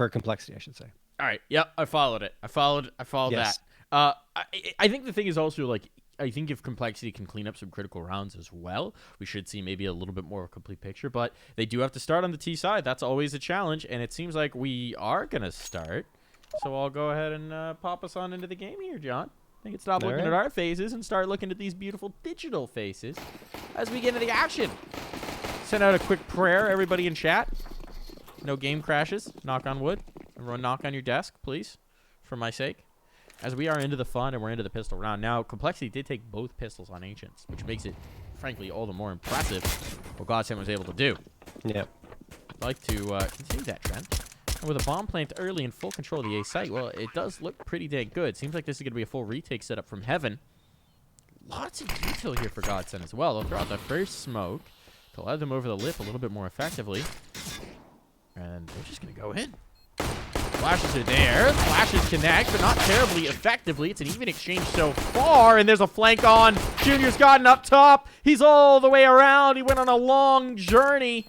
for complexity, I should say. All right. Yep. I followed it. I followed Yes. that. I think the thing is also, like, I think if complexity can clean up some critical rounds as well, we should see maybe a little bit more of a complete picture. But they do have to start on the T side. That's always a challenge, and it seems like we are gonna start. So I'll go ahead and pop us on into the game here, John. I think it's stop looking at our faces and start looking at these beautiful digital faces as we get into the action. Send out a quick prayer, everybody in chat. No game crashes. Knock on wood. Everyone knock on your desk, please, for my sake. As we are into the fun and we're into the pistol round. Now, Complexity did take both pistols on Ancients, which makes it, frankly, all the more impressive what GODSENT was able to do. Yep. I'd like to continue that trend. And with a bomb plant early in full control of the A site, well, it does look pretty dang good. Seems like this is going to be a full retake setup from Heaven. Lots of util here for GODSENT as well. They'll throw out the first smoke to let them over the lip a little bit more effectively. And they're just going to go in. Flashes are there. Flashes connect, but not terribly effectively. It's an even exchange so far, and there's a flank on. Junior's gotten up top. He's all the way around. He went on a long journey,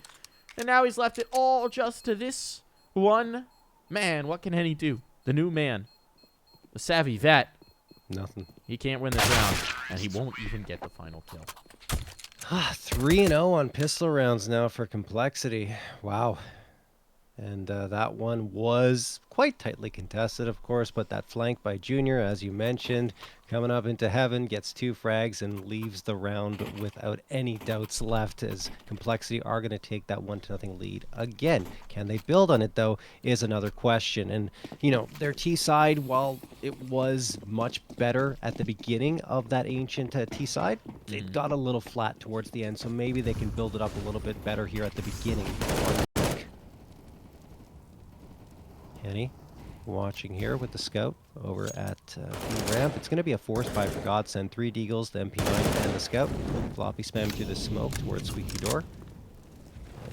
and now he's left it all just to this one man. What can Henny do? The new man. The savvy vet. Nothing. He can't win this round, and he won't even get the final kill. 3-0 on pistol rounds now for Complexity. Wow. And that one was quite tightly contested, of course, but that flank by Junior, as you mentioned, coming up into Heaven, gets 2 frags and leaves the round without any doubts left, as Complexity are going to take that 1-0 lead again. Can they build on it, though, is another question. And, you know, their T side, while it was much better at the beginning of that Ancient T side, it got a little flat towards the end, so maybe they can build it up a little bit better here at the beginning. Kenny watching here with the scout over at the ramp. It's going to be a force buy for GODSENT. 3 deagles, the MP9, and the scout. Floppy spam through the smoke towards Squeaky Door.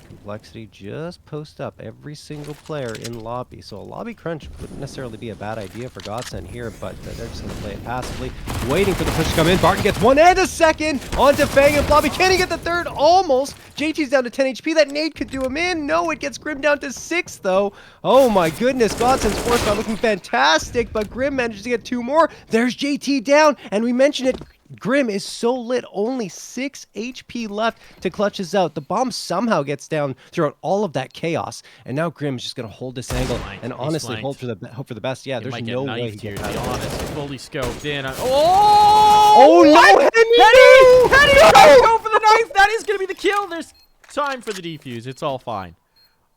Complexity just post up every single player in lobby. So a lobby crunch wouldn't necessarily be a bad idea for GODSENT here, but they're just going to play it passively, waiting for the push to come in. Barton gets 1 and a second onto Fang and Floppy. Can he get the 3rd? Almost. JT's down to 10 HP. That nade could do him in. No, it gets Grim down to 6, though. Oh my goodness. GODSENT's force buy looking fantastic, but Grim manages to get 2 more. There's JT down, and we mentioned it. Grim is so lit, only 6 HP left to clutch us out. The bomb somehow gets down throughout all of that chaos, and now Grim's just going to hold this angle and honestly hope for the best. Yeah, there's no way he gets out. To be honest, fully scoped in. Oh no, Henny! Trying to go for the knife. That is going to be the kill. There's time for the defuse. It's all fine.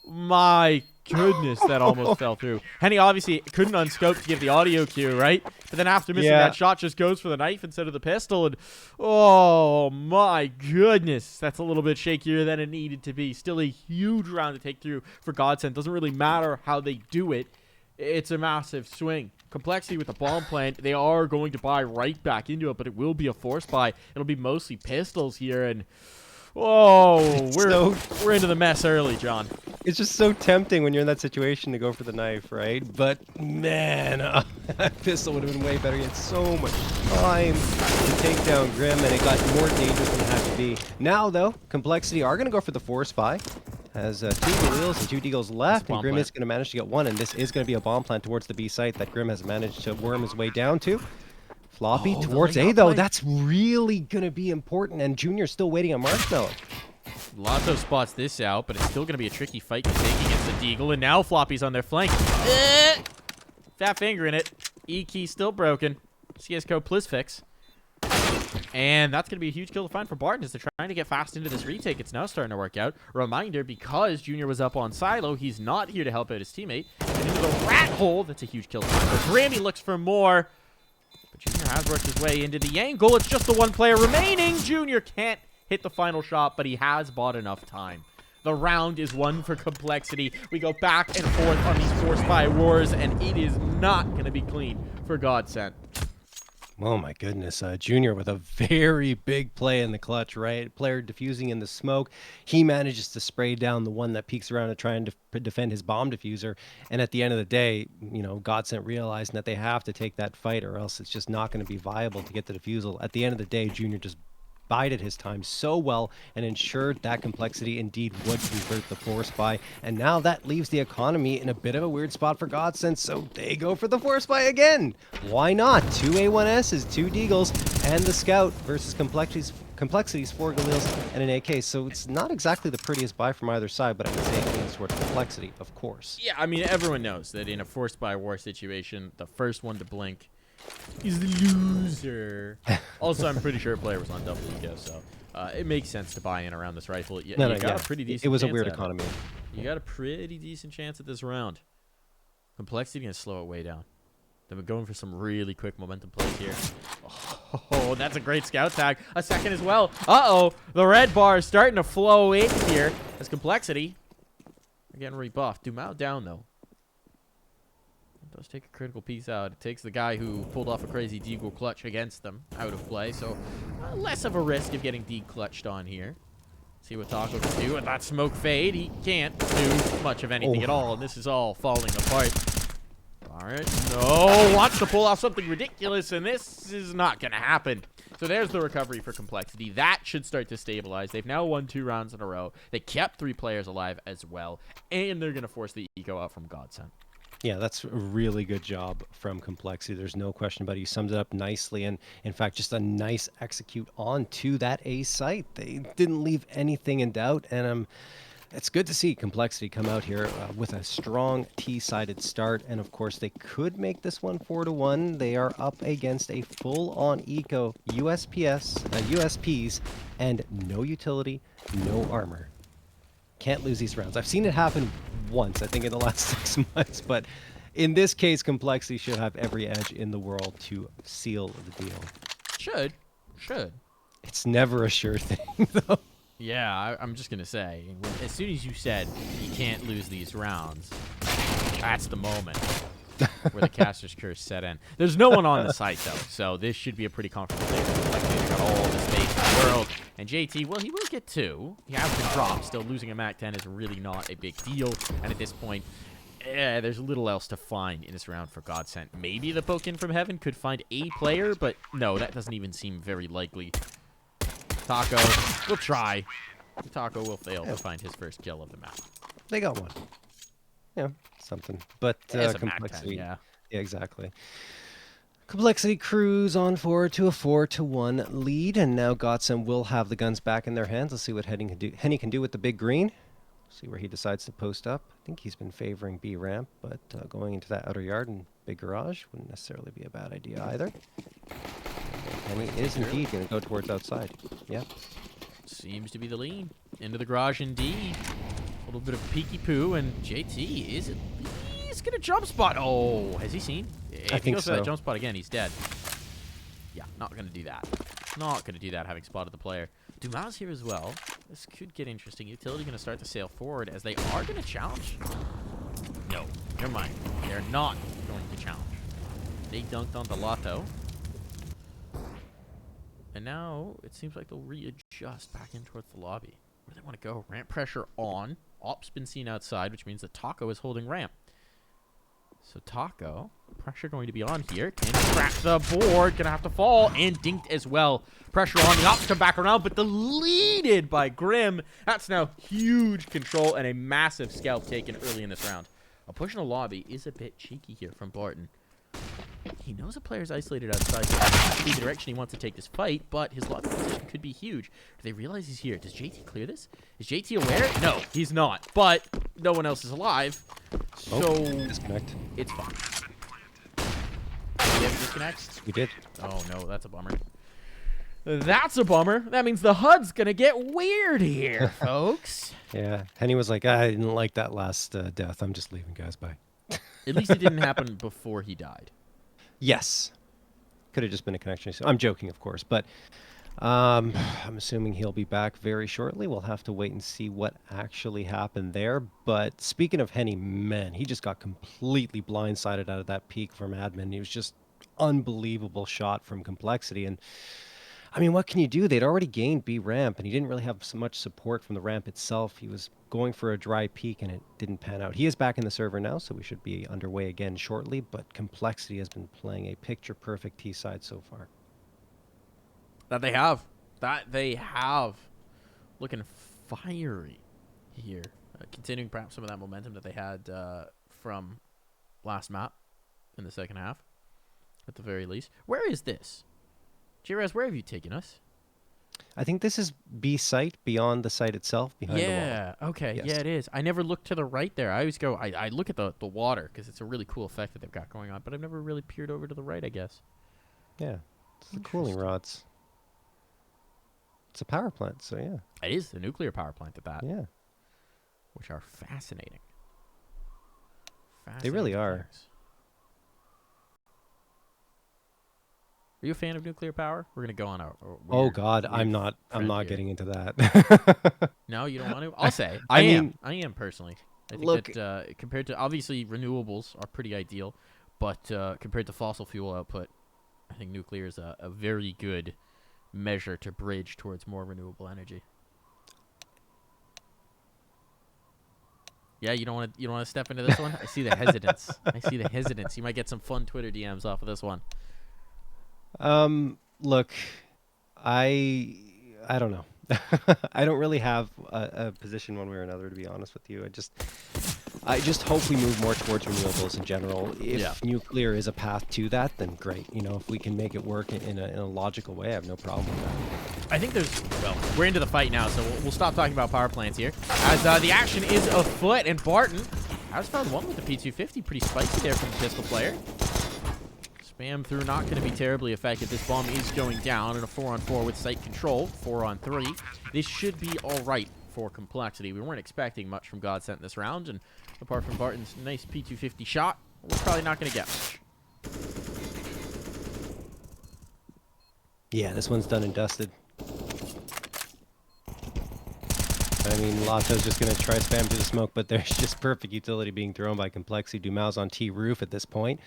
My goodness, that almost fell through. Henny obviously couldn't unscope to give the audio cue, right? But then after missing that shot, just goes for the knife instead of the pistol. And oh my goodness, that's a little bit shakier than it needed to be. Still a huge round to take through for GODSENT. Doesn't really matter how they do it. It's a massive swing. Complexity with the bomb plant, they are going to buy right back into it, but it will be a force buy. It'll be mostly pistols here, and whoa, we're into the mess early, John. It's just so tempting when you're in that situation to go for the knife, right? But man, that pistol would have been way better. He had so much time to take down Grim, and it got more dangerous than it had to be. Now, though, Complexity are going to go for the force buy. Has 2 wheels and 2 deagles left, and Grim is going to manage to get 1, and this is going to be a bomb plant towards the B site that Grim has managed to worm his way down to. Floppy towards A, though. That's really going to be important, and Junior's still waiting on Marshmallow. Latto spots this out, but it's still going to be a tricky fight to take against the deagle, and now Floppy's on their flank. Fat finger in it. E key still broken. CSGO Pliz fix. And that's going to be a huge kill to find for Barton as they're trying to get fast into this retake. It's now starting to work out. Reminder, because Junior was up on Silo, he's not here to help out his teammate. And into the rat hole, that's a huge kill to find. Grammy looks for more. But Junior has worked his way into the angle. It's just the 1 player remaining. Junior can't hit the final shot, but he has bought enough time. The round is won for Complexity. We go back and forth on these force buy wars, and it is not going to be clean for GODSENT. Oh my goodness, Junior with a very big play in the clutch, right? Player diffusing in the smoke. He manages to spray down the one that peeks around to try and defend his bomb diffuser. And at the end of the day, you know, GODSENT realizing that they have to take that fight or else it's just not going to be viable to get the defusal. At the end of the day, Junior just bided his time so well and ensured that Complexity indeed would convert the force buy. And now that leaves the economy in a bit of a weird spot for GODSENT, so they go for the force buy again. Why not? 2 A1Ss, 2 Deagles, and the Scout versus Complexity's 4 Galils and an AK. So it's not exactly the prettiest buy from either side, but I would say it leans towards Complexity, of course. Yeah, I mean, everyone knows that in a forced buy war situation, the first one to blink is the loser. Also, I'm pretty sure a player was on double eco, so it makes sense to buy in around this rifle. You got a pretty decent. It was a chance weird at it. economy. You got a pretty decent chance at this round. Complexity gonna slow it way down. Then we're going for some really quick momentum plays here. Oh, that's a great scout tag. A second as well. Uh-oh, the red bar is starting to flow in here as Complexity. They're getting rebuffed. Dumau down though. Does take a critical piece out. It takes the guy who pulled off a crazy deagle clutch against them out of play, so less of a risk of getting de-clutched on here. See what Taco can do with that smoke fade. He can't do much of anything at all, and this is all falling apart. All right, no, wants to pull off something ridiculous, and this is not going to happen. So there's the recovery for Complexity. That should start to stabilize. They've now won 2 rounds in a row. They kept 3 players alive as well, and they're going to force the eco out from GODSENT. Yeah, that's a really good job from Complexity. There's no question about it. You summed it up nicely. And in fact, just a nice execute onto that A site. They didn't leave anything in doubt. And it's good to see Complexity come out here with a strong T-sided start. And of course, they could make this one 4-1. They are up against a full-on eco USPs and no utility, no armor. Can't lose these rounds. I've seen it happen once, I think, in the last 6 months, but in this case, Complexity should have every edge in the world to seal the deal. Should. It's never a sure thing, though. Yeah, I'm just going to say, as soon as you said you can't lose these rounds, that's the moment where the caster's curse set in. There's no one on the site, though, so this should be a pretty comfortable thing. Complexity got all the space in the world. And JT, well, he will get 2. He has been dropped. Still, losing a MAC-10 is really not a big deal. And at this point, there's little else to find in this round for GODSENT. Maybe the Pokin from Heaven could find a player, but no, that doesn't even seem very likely. Taco will try. Taco will fail to find his first kill of the map. They got one. Yeah, something. But Complexity, yeah, exactly. Complexity cruise on forward to a 4-1 lead, and now GODSENT will have the guns back in their hands. Let's see what Henny can do with the big green. See where he decides to post up. I think he's been favoring B ramp, but going into that outer yard and big garage wouldn't necessarily be a bad idea either. Henny is indeed going to go towards outside. Yeah. Seems to be the lean. Into the garage indeed. A little bit of peeky poo, and JT is at least going to jump spot. Oh, has he seen? If he goes for that jump spot again, he's dead. Yeah, not going to do that. Not going to do that, having spotted the player. Dumau's here as well. This could get interesting. Utility going to start to sail forward as they are going to challenge. No, never mind. They're not going to challenge. They dunked on the latto. And now it seems like they'll readjust back in towards the lobby. Where do they want to go? Ramp pressure on. Op's been seen outside, which means that Taco is holding ramp. So Taco, pressure going to be on here. Can crack the board. Gonna have to fall. And dinked as well. Pressure on. The Ops come back around, but deleted by Grim. That's now huge control and a massive scalp taken early in this round. A push in the lobby is a bit cheeky here from Barton. He knows a player's isolated outside, so that's the direction he wants to take this fight, but his lobby position could be huge. Do they realize he's here? Does JT clear this? Is JT aware? No, he's not. But no one else is alive, so disconnect. It's fine. Did we have a disconnect? We did. Oh no, that's a bummer. That's a bummer. That means the HUD's gonna get weird here, folks. Yeah, Henny was like, I didn't like that last death. I'm just leaving, guys. Bye. At least it didn't happen before he died. Yes. Could have just been a connection issue. I'm joking, of course, but I'm assuming he'll be back very shortly. We'll have to wait and see what actually happened there. But speaking of Henny, man, he just got completely blindsided out of that peak from admin. He was just unbelievable shot from Complexity. And I mean, what can you do? They'd already gained B ramp, and he didn't really have so much support from the ramp itself. He was going for a dry peak, and it didn't pan out. He is back in the server now, so we should be underway again shortly, but Complexity has been playing a picture-perfect T-side so far. That they have. that they have. Looking fiery here. Continuing perhaps some of that momentum that they had from last map in the second half, at the very least. Where is this? J-Raz, where have you taken us? I think this is B site, beyond the site itself, behind the wall. Yeah, okay. Yes. Yeah, it is. I never look to the right there. I always go, I look at the water because it's a really cool effect that they've got going on, but I've never really peered over to the right, I guess. Yeah, it's the cooling rods. It's a power plant, so yeah. It is the nuclear power plant at that. Yeah. Which are fascinating. They really are. Things. Are you a fan of nuclear power? We're gonna go on a Oh God, weird I'm not here. getting into that. No, you don't want to? I'll say. I I am personally. I think look, that compared to, obviously renewables are pretty ideal, but compared to fossil fuel output, I think nuclear is a very good measure to bridge towards more renewable energy. Yeah, you don't want to step into this one? I see the hesitance. I see the hesitance. You might get some fun Twitter DMs off of this one. Look, I don't know. I don't really have a position one way or another, to be honest with you. I just hope we move more towards renewables in general. If nuclear is a path to that, then great. You know, if we can make it work in a logical way, I have no problem with that. I think we're into the fight now, so we'll stop talking about power plants here. As the action is afoot, and Barton has found one with the P250. Pretty spicy there from the pistol player. Spam through, not going to be terribly effective. This bomb is going down in a 4-on-4 with site control. 4-on-3. This should be all right for complexity. We weren't expecting much from GODSENT this round, and apart from Barton's nice P250 shot, we're probably not going to get much. Yeah, this one's done and dusted. I mean, Latto's just going to try spam through the smoke, but there's just perfect utility being thrown by Complexity. Dumau's on T roof at this point.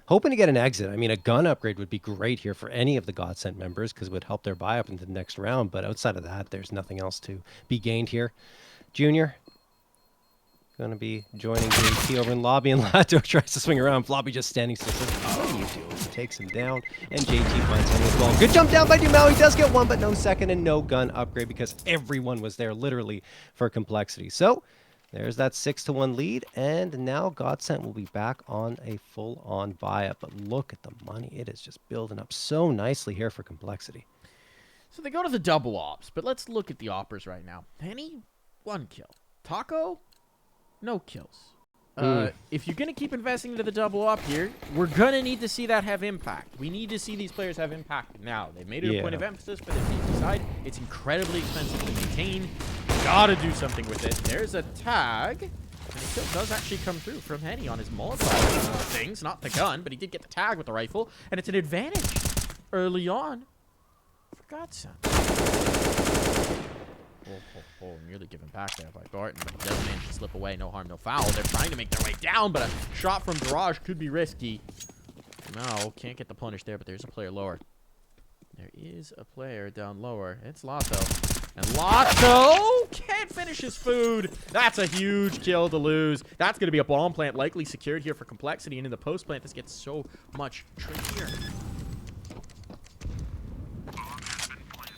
Hoping to get an exit. I mean, a gun upgrade would be great here for any of the GODSENT members because it would help their buy up into the next round. But outside of that, there's nothing else to be gained here. Junior going to be joining JT over in lobby, and Latto tries to swing around. Floppy just standing still. What are you doing? He takes him down, and JT finds him as well. Good jump down by Dumau. He does get one, but no second and no gun upgrade because everyone was there literally for Complexity. So there's that 6-1 lead, and now GODSENT will be back on a full-on buy-up. But look at the money. It is just building up so nicely here for Complexity. So they go to the double ops, but let's look at the oppers right now. Penny, 1 kill. Taco, no kills. If you're going to keep investing into the double op here, we're going to need to see that have impact. We need to see these players have impact now. They've made it a point of emphasis for the safety side. It's incredibly expensive to maintain. Gotta do something with it. There's a tag. And the kill does actually come through from Henny on his Molotov things. Not the gun, but he did get the tag with the rifle. And it's an advantage early on for GODSENT. Nearly given back there by Barton, but he does manage to slip away. No harm, no foul. They're trying to make their way down, but a shot from Garage could be risky. No, can't get the punish there, but there's a player lower. There is a player down lower. It's Latto. And Latto can't finish his food. That's a huge kill to lose. That's going to be a bomb plant likely secured here for Complexity. And in the post plant, this gets so much trickier.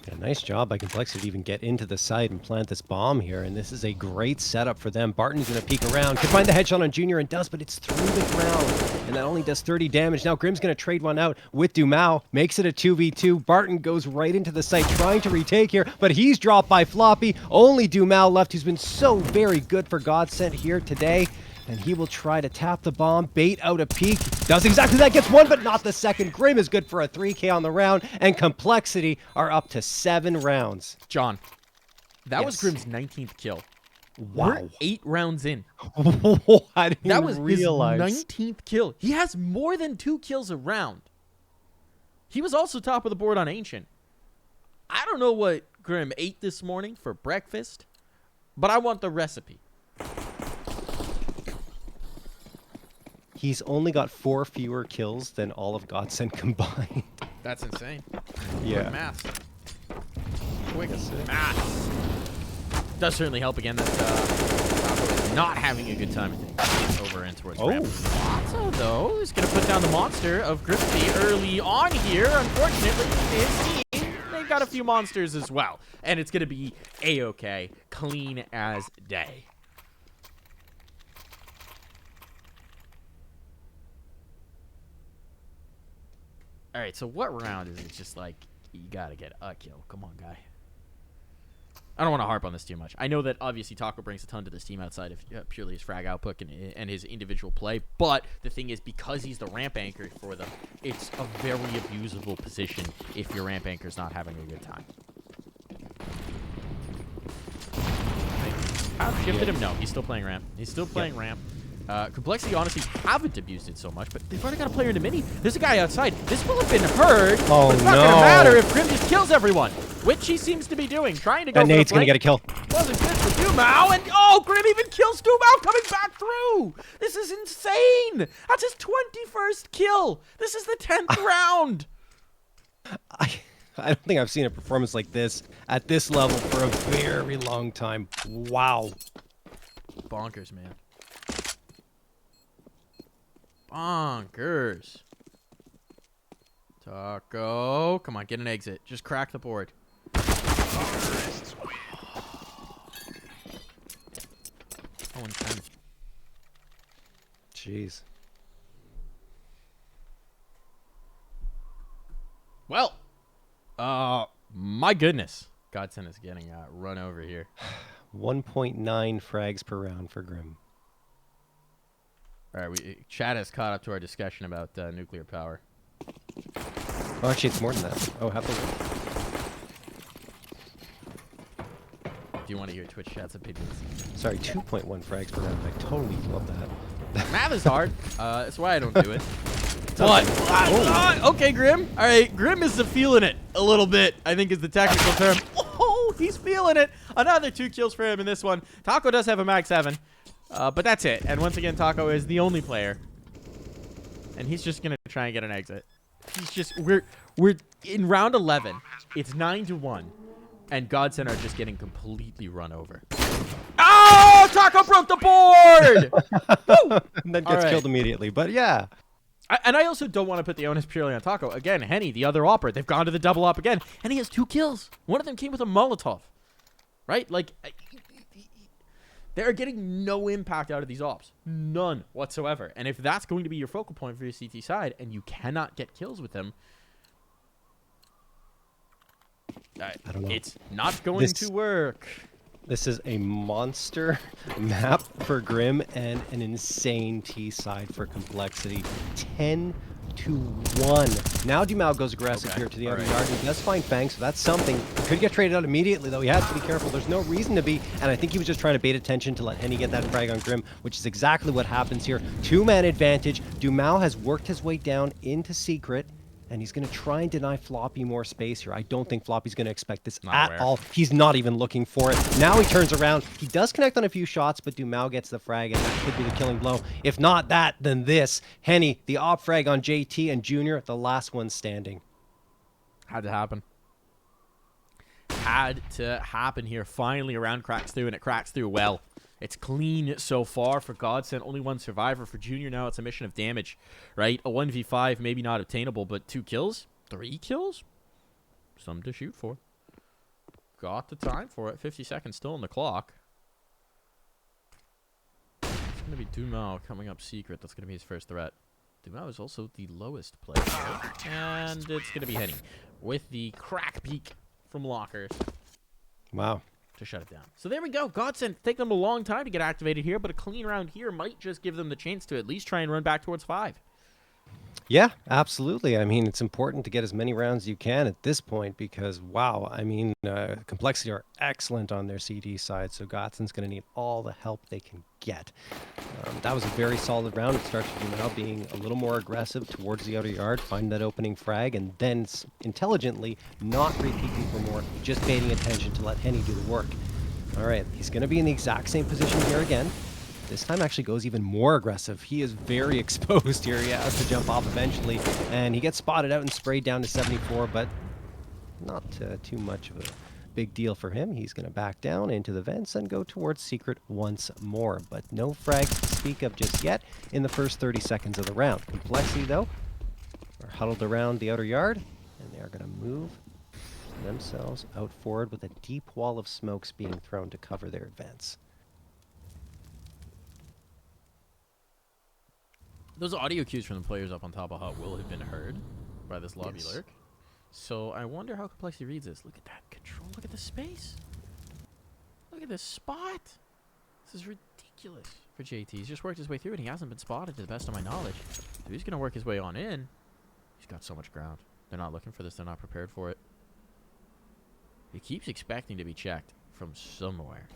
Yeah, nice job by Complexity to even get into the site and plant this bomb here. And this is a great setup for them. Barton's going to peek around. Could find the headshot on Junior and does, but it's through the ground. And that only does 30 damage. Now Grim's going to trade one out with Dumau. Makes it a 2v2. Barton goes right into the site trying to retake here, but he's dropped by Floppy. Only Dumau left, who's been so very good for GODSENT here today. And he will try to tap the bomb, bait out a peek. Does exactly that, gets one, but not the second. Grim is good for a 3K on the round, and Complexity are up to 7 rounds. John, that was Grim's 19th kill. Wow. We're 8 rounds in. I didn't that was realize. His 19th kill. He has more than 2 kills a round. He was also top of the board on Ancient. I don't know what Grim ate this morning for breakfast, but I want the recipe. He's only got 4 fewer kills than all of GODSENT combined. That's insane. Yeah. Quick math. Quick math. Does certainly help again that Taco is not having a good time, I think, over in towards Ramp. Latto, though, is going to put down the monster of Griffy early on here. Unfortunately, his team, they they've got a few monsters as well. And it's going to be A-okay, clean as day. All right, so what round is it? Just like, you got to get a kill. Come on, guy. I don't want to harp on this too much. I know that obviously Taco brings a ton to this team outside of purely his frag output and his individual play. But the thing is, because he's the ramp anchor for them, it's a very abusable position if your ramp anchor's not having a good time. I've shifted him. No, he's still playing ramp. He's still playing ramp. Complexity, honestly, haven't abused it so much, but they've already got a player in the mini. There's a guy outside. This will have been heard, Oh, but it's not going to matter if Grim just kills everyone, which he seems to be doing, trying to go for the Nate's going to get a kill. Wasn't good for dumau, and oh, Grim even kills dumau coming back through. This is insane. That's his 21st kill. This is the 10th round. I don't think I've seen a performance like this at this level for a very long time. Wow. Bonkers, man. Bonkers. Taco. Come on, get an exit. Just crack the board. Oh, and 10. Jeez. Well, my goodness. GODSENT is getting run over here. 1.9 frags per round for Grim. All right, chat has caught up to our discussion about nuclear power. Oh, actually, it's more than that. Oh, happily. Do you want to hear Twitch chat's opinions? Sorry, 2.1 frags per round. I totally love that. Math is hard. That's why I don't do it. But okay, Grim. All right, Grim is feeling it a little bit, I think is the technical term. Oh, he's feeling it. Another 2 kills for him in this one. Taco does have a mag 7. But that's it. And once again, Taco is the only player. And he's just going to try and get an exit. He's just... We're in round 11. It's 9-1. And GODSENT are just getting completely run over. Oh! Taco broke the board! And then gets killed immediately. But yeah. And I also don't want to put the onus purely on Taco. Again, Henny, the other opper, they've gone to the double op again. And he has 2 kills. One of them came with a Molotov. Right? Like... They're getting no impact out of these ops. None whatsoever. And if that's going to be your focal point for your CT side, and you cannot get kills with them, I don't know. It's not going to work. This is a monster map for Grim and an insane T side for Complexity. 10-1. Now dumau goes aggressive here to the outer yard. He does find Fang, so that's something. He could get traded out immediately, though. He has to be careful. There's no reason to be, and I think he was just trying to bait attention to let Henny get that frag on Grim, which is exactly what happens here. 2-man advantage. dumau has worked his way down into secret, and he's going to try and deny Floppy more space here. I don't think Floppy's going to expect this at all. He's not even looking for it. Now he turns around. He does connect on a few shots, but dumau gets the frag, and that could be the killing blow. If not that, then this. Henny, the op frag on JT, and Junior, the last one standing. Had to happen. Had to happen here. Finally, a round cracks through, and it cracks through well. It's clean so far for GODSENT. Only 1 survivor. For Junior now, it's a mission of damage, right? A 1v5, maybe not obtainable, but 2 kills? 3 kills? Something to shoot for. Got the time for it. 50 seconds still on the clock. It's going to be dumau coming up secret. That's going to be his first threat. dumau is also the lowest player. And it's going to be Henny with the crack peek from lockers. Wow. To shut it down. So there we go. GODSENT take them a long time to get activated here, but a clean round here might just give them the chance to at least try and run back towards 5. Yeah, absolutely. I mean, it's important to get as many rounds as you can at this point because, wow, I mean, Complexity are excellent on their CD side, so GODSENT's going to need all the help they can get. That was a very solid round. It starts with dumau being a little more aggressive towards the outer yard, find that opening frag, and then intelligently not repeating for more, just paying attention to let Henny do the work. All right, he's going to be in the exact same position here again. This time actually goes even more aggressive. He is very exposed here. He has to jump off eventually, and he gets spotted out and sprayed down to 74, but not too much of a big deal for him. He's going to back down into the vents and go towards secret once more, but no frags to speak of just yet in the first 30 seconds of the round. Complexity, though, are huddled around the outer yard, and they are going to move themselves out forward with a deep wall of smokes being thrown to cover their advance. Those audio cues from the players up on top of hut will have been heard by this lobby Yes. lurk. So I wonder how Complexity reads this. Look at that control. Look at the space. Look at this spot. This is ridiculous for JT. He's just worked his way through it. He hasn't been spotted to the best of my knowledge. If he's going to work his way on in, he's got so much ground. They're not looking for this. They're not prepared for it. He keeps expecting to be checked from somewhere.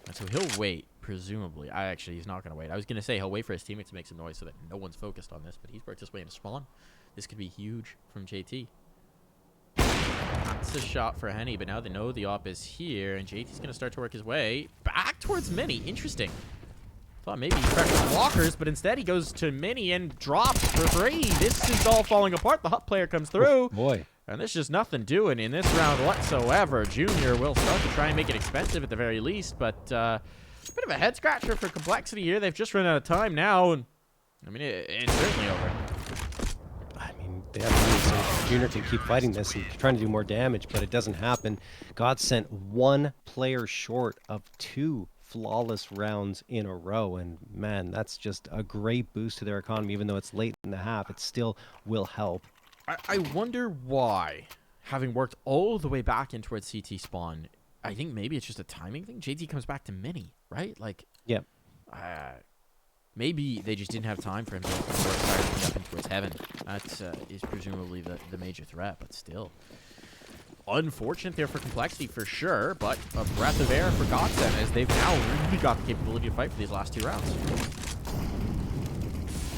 And so he'll wait, presumably. He's not going to wait. I was going to say he'll wait for his teammates to make some noise so that no one's focused on this, but he's worked his way into spawn. This could be huge from JT. That's a shot for Henny, but now they know the op is here, and JT's going to start to work his way back towards Mini. Interesting. Thought maybe he pressured walkers, but instead he goes to Mini and drops for 3. This is all falling apart. The hut player comes through. Oh, boy. And there's just nothing doing in this round whatsoever. Junior will start to try and make it expensive at the very least, but a bit of a head scratcher for Complexity here. They've just run out of time now, and I mean, it's certainly over. I mean, they have to do so Junior can keep fighting this and trying to do more damage, but it doesn't happen. GODSENT 1 player short of 2 flawless rounds in a row, and man, that's just a great boost to their economy. Even though it's late in the half, it still will help. I wonder why, having worked all the way back in towards CT spawn, I think maybe it's just a timing thing. JT comes back to Mini, right? Like, Yeah. Maybe they just didn't have time for him to work up in towards heaven. That is presumably the major threat, but still. Unfortunate there for Complexity for sure, but a breath of air for GODSENT as they've now really got the capability to fight for these last 2 rounds.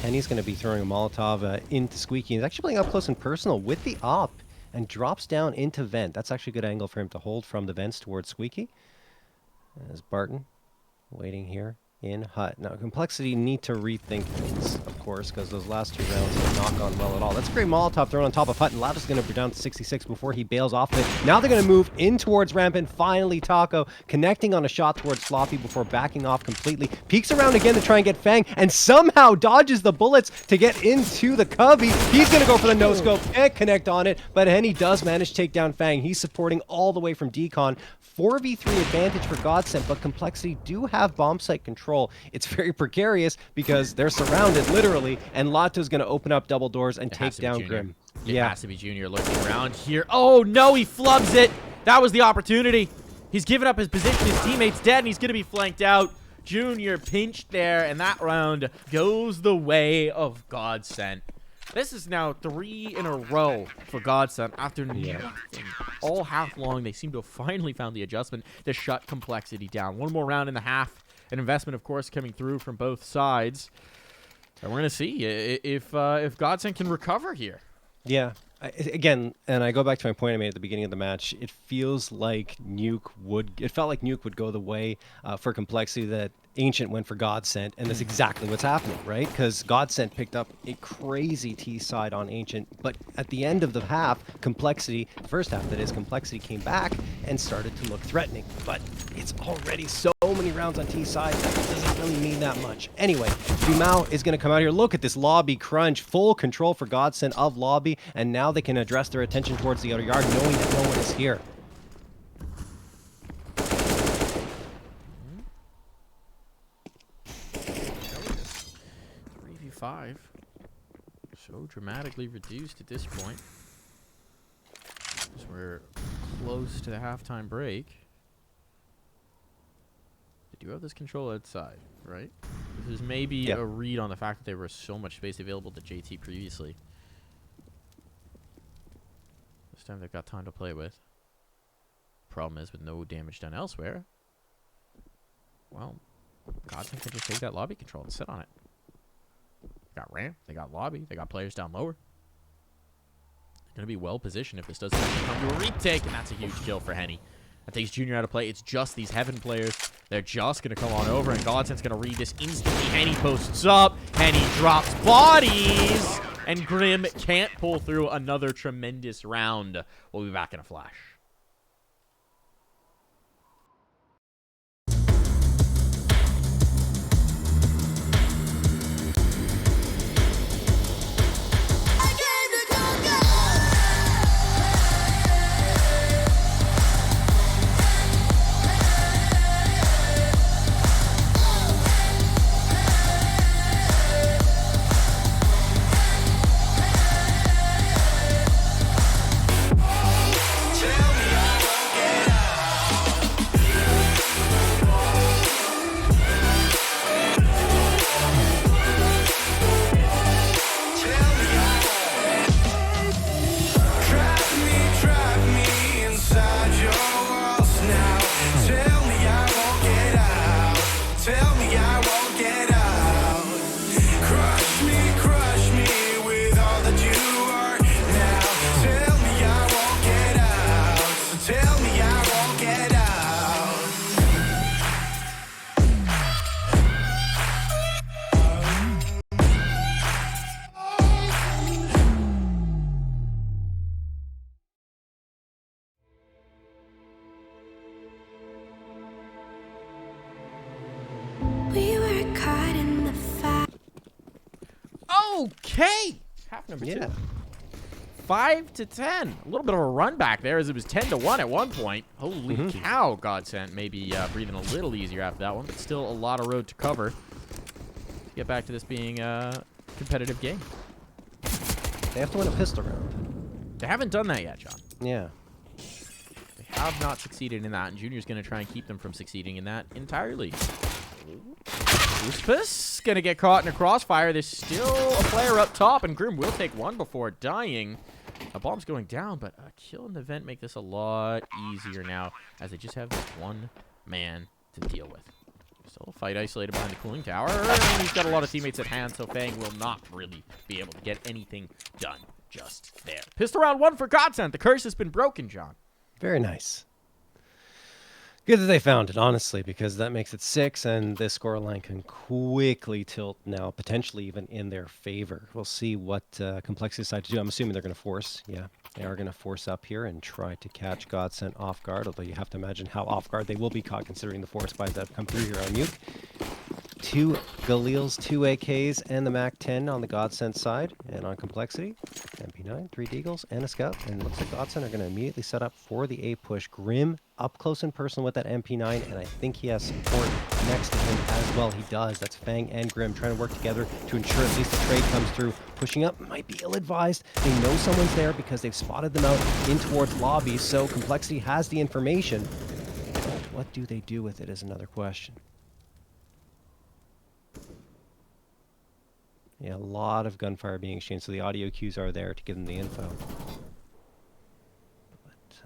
Henny's going to be throwing a Molotov into Squeaky. He's actually playing up close and personal with the op and drops down into vent. That's actually a good angle for him to hold from the vents towards Squeaky. As Barton waiting here in hut. Now, Complexity need to rethink things, of course, because those last 2 rounds have not gone well at all. That's a great Molotov thrown on top of hut, and latto's going to be down to 66 before he bails off of it. Now they're going to move in towards ramp, and finally Taco connecting on a shot towards Floppy before backing off completely. Peeks around again to try and get Fang, and somehow dodges the bullets to get into the cubby. He's going to go for the no-scope, can't connect on it, but Henny does manage to take down Fang. He's supporting all the way from Decon. 4v3 advantage for GODSENT, but Complexity do have bomb site control. It's very precarious because they're surrounded, literally, and latto's going to open up double doors and take down Grim. It has to be Junior looking around here. Oh, no, he flubs it. That was the opportunity. He's given up his position. His teammate's dead, and he's going to be flanked out. Junior pinched there, and that round goes the way of GODSENT. This is now 3 in a row for GODSENT after nothing. All half long, they seem to have finally found the adjustment to shut Complexity down. 1 more round in the half. An investment, of course, coming through from both sides. And we're going to see if GODSENT can recover here. Yeah. Again, and I go back to my point I made at the beginning of the match, it feels like it felt like Nuke would go the way for Complexity that Ancient went for GODSENT, and that's exactly what's happening, right? Because GODSENT picked up a crazy T side on Ancient, but at the end of the half, Complexity, the first half that is, Complexity came back and started to look threatening, but it's already so many rounds on T side that it doesn't really mean that much. Anyway, Dumau is going to come out here. Look at this lobby crunch, full control for GODSENT of lobby, and now they can address their attention towards the outer yard, knowing that no one is here. 3v5. So dramatically reduced at this point. As we're close to the halftime break. They do have this control outside, right? This is maybe a read on the fact that there was so much space available to JT previously. This time they've got time to play with. Problem is, with no damage done elsewhere, well, GODSENT can just take that lobby control and sit on it. They got ramp, they got lobby, they got players down lower. They're going to be well positioned if this doesn't come to a retake, and that's a huge kill for Henny. That takes Junior out of play. It's just these Heaven players. They're just going to come on over, and GODSENT's going to read this instantly. Henny posts up. Henny drops bodies. And Grim can't pull through another tremendous round. We'll be back in a flash. Okay. Half number 2. Yeah. 5-10. A little bit of a run back there as it was 10-1 at one point. Holy cow, GODSENT maybe breathing a little easier after that one, but still a lot of road to cover to get back to this being a competitive game. They have to win a pistol round. They haven't done that yet, John. Yeah. They have not succeeded in that, and Junior's going to try and keep them from succeeding in that entirely. Uspis going to get caught in a crossfire. There's still a player up top, and Grim will take one before dying. A bomb's going down, but a kill in the vent make this a lot easier now, as they just have this one man to deal with. Still a fight isolated behind the cooling tower, and he's got a lot of teammates at hand, so Fang will not really be able to get anything done just there. Pistol round 1 for GODSENT. The curse has been broken, John. Very nice. Good that they found it, honestly, because that makes it 6, and this scoreline can quickly tilt now, potentially even in their favor. We'll see what Complexity decide to do. I'm assuming they're going to force. Yeah, they are going to force up here and try to catch GODSENT off guard, although you have to imagine how off guard they will be caught considering the force buys that have come through here on Nuke. 2 Galils, 2 AKs, and the MAC-10 on the GODSENT side. And on Complexity, MP9, 3 Deagles, and a Scout. And it looks like GODSENT are going to immediately set up for the A push. Grim up close and personal with that MP9, and I think he has support next to him as well. He does. That's Fang and Grim trying to work together to ensure at least the trade comes through. Pushing up might be ill-advised. They know someone's there because they've spotted them out in towards lobby, so Complexity has the information. What do they do with it is another question. Yeah, a lot of gunfire being exchanged, so the audio cues are there to give them the info. But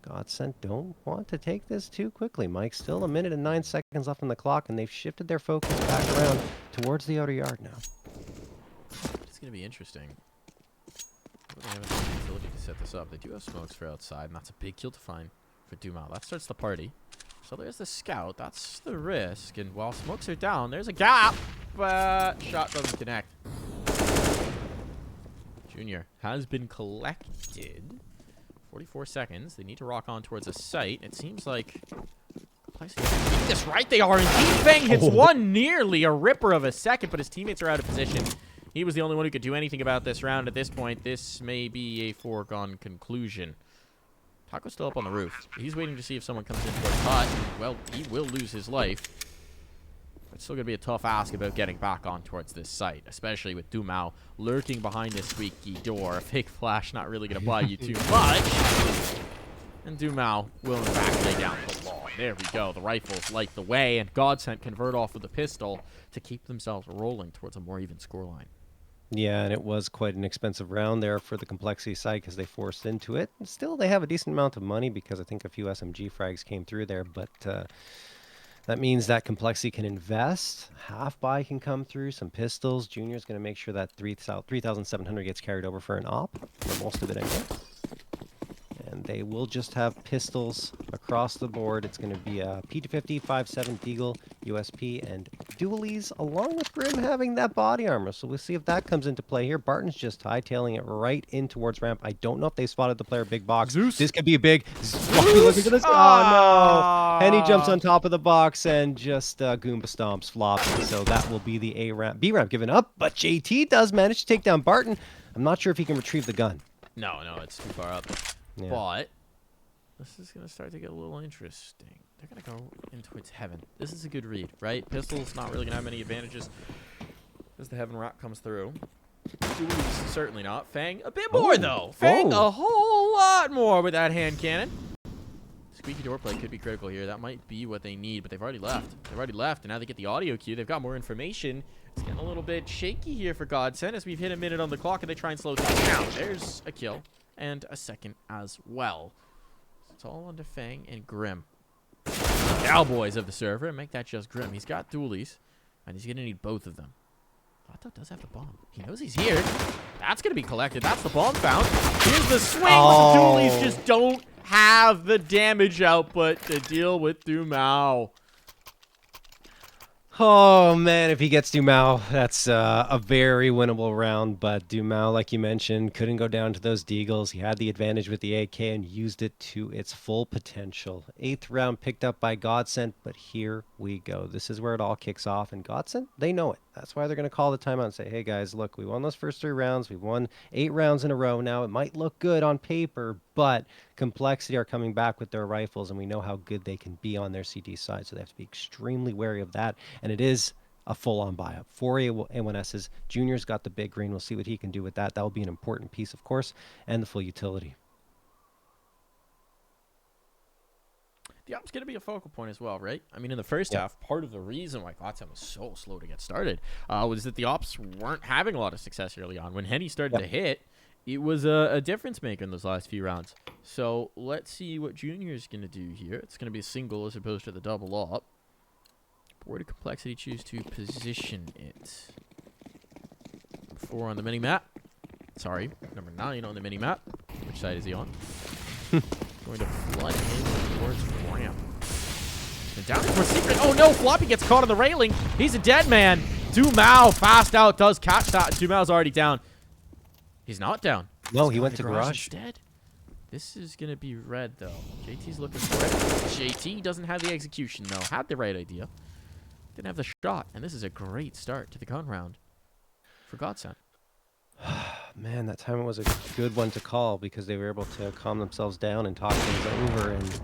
GODSENT don't want to take this too quickly, Mike. Still 1 minute and 9 seconds left on the clock, and they've shifted their focus back around towards the outer yard now. It's going to be interesting. They have the ability to set this up. They do have smokes for outside, and that's a big kill to find for dumau. That starts the party. So there's the scout. That's the risk. And while smokes are down, there's a gap, but shot doesn't connect. Junior has been collected. 44 seconds. They need to rock on towards a site. It seems like this right. They are indeed. Fang hits one nearly a ripper of a second, but his teammates are out of position. He was the only one who could do anything about this round at this point. This may be a foregone conclusion. Taco's still up on the roof. He's waiting to see if someone comes in towards hot. Well, he will lose his life. It's still going to be a tough ask about getting back on towards this site, especially with dumau lurking behind this squeaky door. A fake flash not really going to buy you too much. And dumau will, in fact, lay down the law. There we go. The rifles light the way, and GODSENT convert off with a pistol to keep themselves rolling towards a more even scoreline. Yeah, and it was quite an expensive round there for the Complexity side because they forced into it. And still, they have a decent amount of money because I think a few SMG frags came through there, but that means that Complexity can invest. Half buy can come through, some pistols. Junior's going to make sure that 3,700 gets carried over for an op, for most of it anyway. And they will just have pistols across the board. It's going to be a P250, 5.7 Deagle, USP, and dualies, along with Grim having that body armor. So we'll see if that comes into play here. Barton's just hightailing it right in towards ramp. I don't know if they spotted the player big box. Zeus. This could be a big... Looking to this. Oh, no. Henny jumps on top of the box and just Goomba stomps flopping. So that will be the A ramp. B ramp given up, but JT does manage to take down Barton. I'm not sure if he can retrieve the gun. No, it's too far up. Yeah. But this is going to start to get a little interesting. They're going to go in towards heaven. This is a good read, right? Pistol's not really going to have many advantages as the heaven rock comes through. Dualies, certainly not. Fang, a bit more, though. Fang, a whole lot more with that hand cannon. Squeaky door play could be critical here. That might be what they need, but they've already left. And now they get the audio cue. They've got more information. It's getting a little bit shaky here for GODSENT as we've hit a minute on the clock and they try and slow things down. There's a kill. And a second as well. It's all under Fang and Grim. Cowboys of the server. Make that just Grim. He's got dualies. And he's going to need both of them. Latto does have the bomb. He knows he's here. That's going to be collected. That's the bomb found. Here's the swing. But the dualies just don't have the damage output to deal with dumau. Oh man, if he gets Dumau, that's a very winnable round. But Dumau, like you mentioned, couldn't go down to those deagles. He had the advantage with the AK and used it to its full potential. 8th round picked up by GODSENT, but here we go. This is where it all kicks off, and GODSENT, they know it. That's why they're going to call the timeout and say, hey guys, look, we won those first 3 rounds. We've won 8 rounds in a row now. It might look good on paper, but Complexity are coming back with their rifles, and we know how good they can be on their CD side, so they have to be extremely wary of that. And it is a full-on buy-up. 4 A1Ss. Junior's got the big green. We'll see what he can do with that. That will be an important piece, of course, and the full utility. The op's going to be a focal point as well, right? I mean, in the first half, part of the reason why GODSENT was so slow to get started was that the ops weren't having a lot of success early on. When Henny started to hit, it was a difference maker in those last few rounds. So let's see what Junior's going to do here. It's going to be a single as opposed to the double up. Where did Complexity choose to position it? 4 on the mini-map. Sorry, number 9 on the mini-map. Which side is he on? Going to flood in towards ramp. And down towards secret. Oh no, Floppy gets caught on the railing. He's a dead man. Dumau fast out, does catch that. Dumau's already down. He's not down. No, he went to garage instead. This is going to be red, though. JT's looking for it. JT doesn't have the execution, though. Had the right idea. Didn't have the shot. And this is a great start to the gun round for GODSENT. Man, that time was a good one to call because they were able to calm themselves down and talk things over and,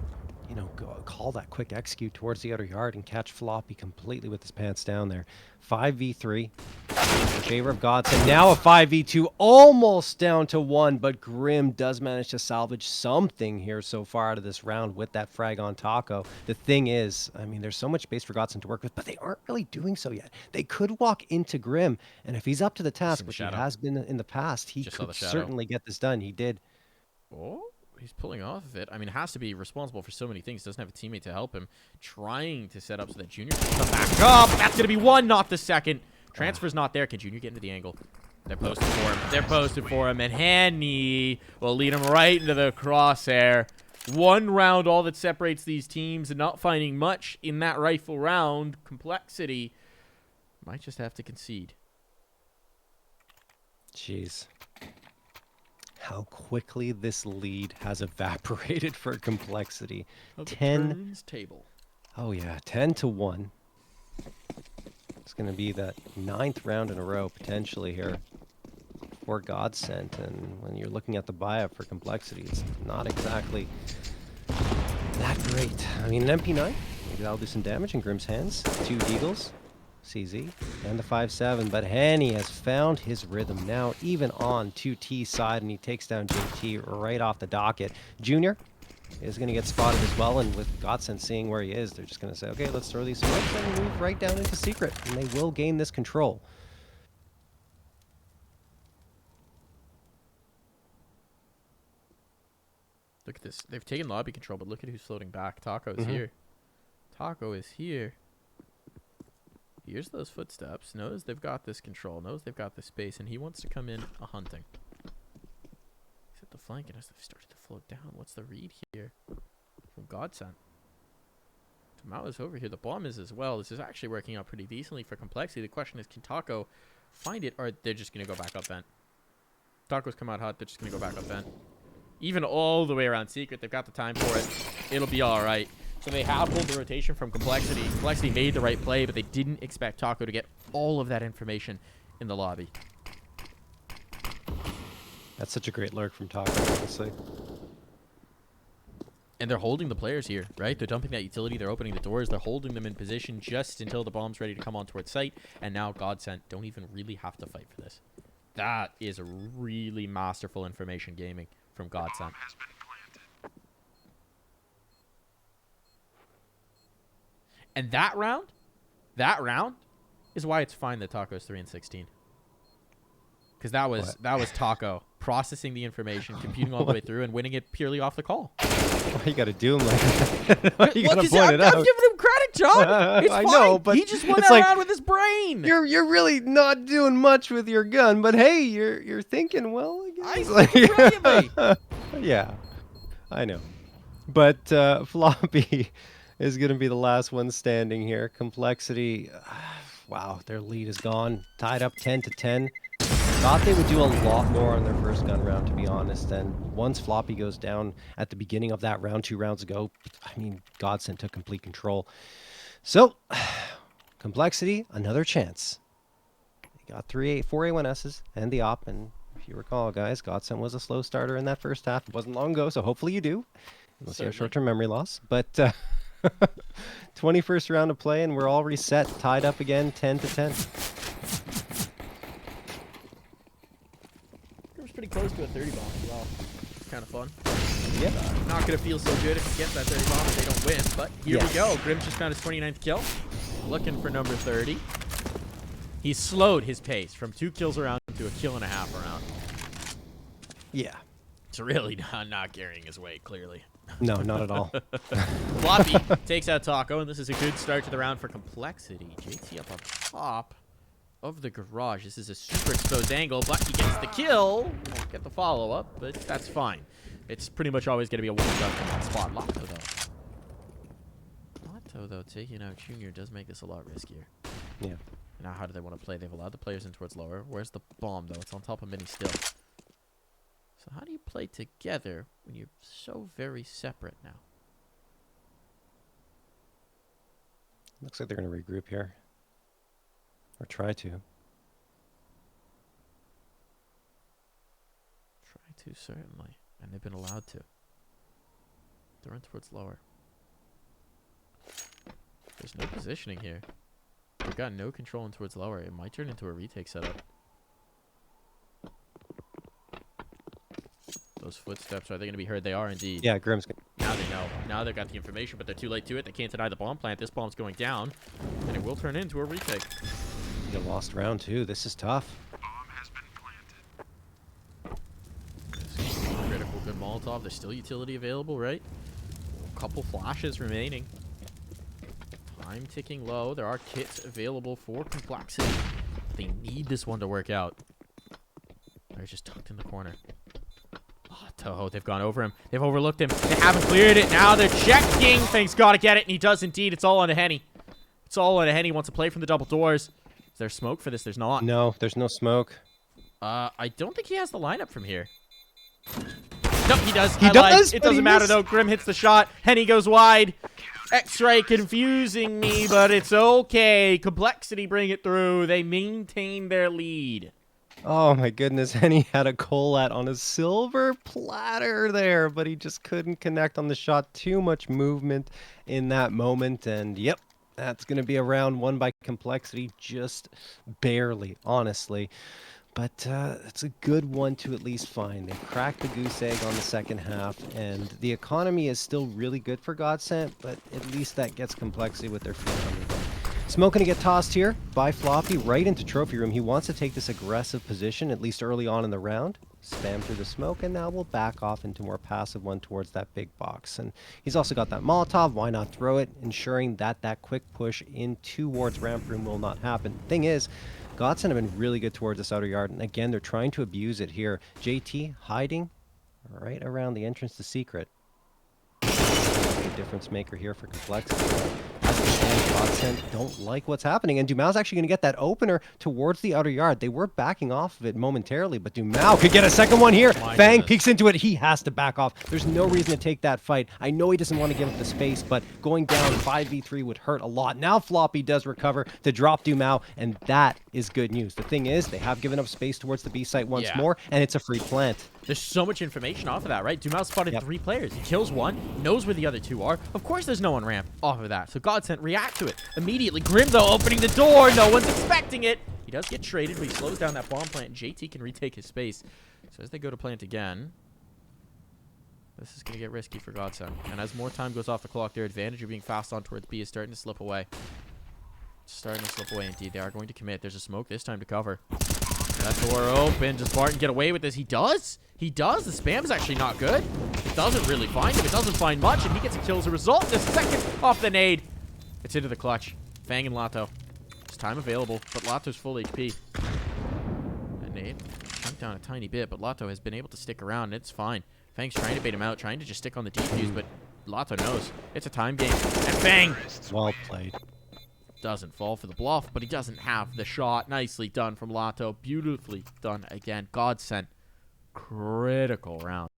you know, call that quick execute towards the outer yard and catch Floppy completely with his pants down there. 5v3 in favor of GODSENT. Now a 5v2, almost down to 1, but Grim does manage to salvage something here so far out of this round with that frag on Taco. The thing is, I mean, there's so much space for GODSENT to work with, but they aren't really doing so yet. They could walk into Grim, and if he's up to the task, which he has been in the past, he could certainly get this done. He did. Oh, he's pulling off of it. I mean, it has to be responsible for so many things. Doesn't have a teammate to help him. Trying to set up so that Junior can come back up. That's going to be 1, not the second. Transfer's not there. Can Junior get into the angle? They're posted for him. They're posted for him. And Hanny will lead him right into the crosshair. 1 round, all that separates these teams, and not finding much in that rifle round. Complexity might just have to concede. Jeez. How quickly this lead has evaporated for Complexity. 10 table. Oh yeah, 10-1. It's going to be that 9th round in a row potentially here for GODSENT, and when you're looking at the buy-up for Complexity, it's not exactly that great. I mean, an MP9, maybe that'll do some damage in Grim's hands. 2 Deagles, CZ, and the 5.7, but Henny has found his rhythm now, even on 2T side, and he takes down JT right off the docket. Junior is going to get spotted as well, and with GODSENT seeing where he is, they're just going to say, okay, let's throw these smokes and move right down into secret, and they will gain this control. Look at this. They've taken lobby control, but look at who's floating back. Taco's here. Taco is here. Hears those footsteps, knows they've got this control, knows they've got this space, and he wants to come in hunting. He's at the flank, and as they've started to float down, what's the read here from GODSENT? Dumau is over here. The bomb is as well. This is actually working out pretty decently for Complexity. The question is, can Taco find it, or they're just going to go back up vent? Taco's come out hot. They're just going to go back up vent. Even all the way around secret, they've got the time for it. It'll be all right. So they have pulled the rotation from Complexity. Complexity made the right play, but they didn't expect Taco to get all of that information in the lobby. That's such a great lurk from Taco, honestly. And they're holding the players here, right? They're dumping that utility. They're opening the doors. They're holding them in position just until the bomb's ready to come on towards site. And now GODSENT don't even really have to fight for this. That is a really masterful information gaming from GODSENT. And that round is why it's fine that Taco's 3-16. Because that was Taco processing the information, computing all the way through, and winning it purely off the call. Why you gotta do him like that? Why you gotta point it I'm out? giving him credit, John. It's I fine. know, but he just won it's that like, round with his brain. You're really not doing much with your gun, but hey, you're thinking well. I guess. Yeah, I know. But Floppy is going to be the last one standing here. Complexity, wow, their lead is gone. Tied up 10-10. Thought they would do a lot more on their first gun round, to be honest. And once Floppy goes down at the beginning of that round 2 rounds ago, I mean, GODSENT took complete control. So, Complexity, another chance. They got 4 A1Ss and the op, and if you recall, guys, GODSENT was a slow starter in that first half. It wasn't long ago, so hopefully you do. Unless you have short-term memory loss. But 21st round of play, and we're all reset, tied up again, 10-10. It was pretty close to a 30 bomb as well. It's kind of fun. Yeah. Not going to feel so good if he gets that 30 bomb and they don't win, but here we go. Grim's just found his 29th kill. Looking for number 30. He slowed his pace from 2 kills a round to a kill and a half a round. Yeah. It's really not carrying his weight, clearly. No, not at all. Floppy takes out Taco, and this is a good start to the round for Complexity. JT up on top of the garage. This is a super exposed angle. Blacky gets the kill. Won't get the follow-up, but that's fine. It's pretty much always going to be a one-shot from that spot. Latto, though, taking out Junior does make this a lot riskier. Yeah. Now, how do they want to play? They've allowed the players in towards lower. Where's the bomb, though? It's on top of Mini still. So how do you play together when you're so very separate now? Looks like they're going to regroup here. Or try to. Try to, certainly. And they've been allowed to. They're in towards lower. There's no positioning here. They've got no control in towards lower. It might turn into a retake setup. Those footsteps, are they going to be heard? They are indeed. Yeah, Grim's going to... Now they know. Now they've got the information, but they're too late to it. They can't deny the bomb plant. This bomb's going down, and it will turn into a retake. You lost round 2. This is tough. Critical, good Molotov. There's still utility available, right? A couple flashes remaining. Time ticking low. There are kits available for Complexity. They need this one to work out. They're just tucked in the corner. Oh, Toho, they've gone over him. They've overlooked him. They haven't cleared it. Now they're checking. Thing's got to get it, and he does indeed. It's all on a Henny. It's all on a Henny. Wants to play from the double doors. Is there smoke for this? There's not. No, there's no smoke. I don't think he has the lineup from here. No, he does. He does? It doesn't matter, though. Grim hits the shot. Henny goes wide. X-ray confusing me, but it's okay. Complexity bring it through. They maintain their lead. Oh my goodness, Henny had a Colat on a silver platter there, but he just couldn't connect on the shot. Too much movement in that moment, and yep, that's going to be a round 1 by Complexity, just barely, honestly. But it's a good one to at least find. They cracked the goose egg on the second half, and the economy is still really good for GODSENT, but at least that gets Complexity with their feet under them. Smoke going to get tossed here by Floppy right into Trophy Room. He wants to take this aggressive position, at least early on in the round. Spam through the smoke, and now we'll back off into more passive one towards that big box. And he's also got that Molotov. Why not throw it, ensuring that that quick push in towards Ramp Room will not happen. Thing is, GODSENT have been really good towards this outer yard, and again, they're trying to abuse it here. JT hiding right around the entrance to Secret. A difference maker here for Complexity. GODSENT don't like what's happening, and dumau's actually going to get that opener towards the outer yard. They were backing off of it momentarily, but dumau could get a second one here. Fang peeks into it. He has to back off. There's no reason to take that fight. I know he doesn't want to give up the space, but going down 5v3 would hurt a lot. Now Floppy does recover to drop dumau, and that is good news. The thing is, they have given up space towards the B site once more, and it's a free plant. There's so much information off of that, right? dumau spotted 3 players. He kills one, knows where the other 2 are. Of course there's no one ramp off of that, so GODSENT react to it immediately. Grim, though, opening the door. No one's expecting it. He does get traded, but he slows down that bomb plant. JT can retake his space. So as they go to plant again, this is going to get risky for GODSENT. And as more time goes off the clock, their advantage of being fast on towards B is starting to slip away. Starting to slip away, indeed. They are going to commit. There's a smoke this time to cover. That door open. Does Barton get away with this? He does. He does. The spam is actually not good. It doesn't really find him. It doesn't find much, and he gets a kill as a result. The second off the nade. It's into the clutch. Fang and Latto. There's time available, but Latto's full HP. That nade chunked down a tiny bit, but Latto has been able to stick around, and it's fine. Fang's trying to bait him out, trying to just stick on the defuse, but Latto knows. It's a time game. And bang! Well played. Doesn't fall for the bluff, but he doesn't have the shot. Nicely done from Latto. Beautifully done again. GODSENT. Critical round.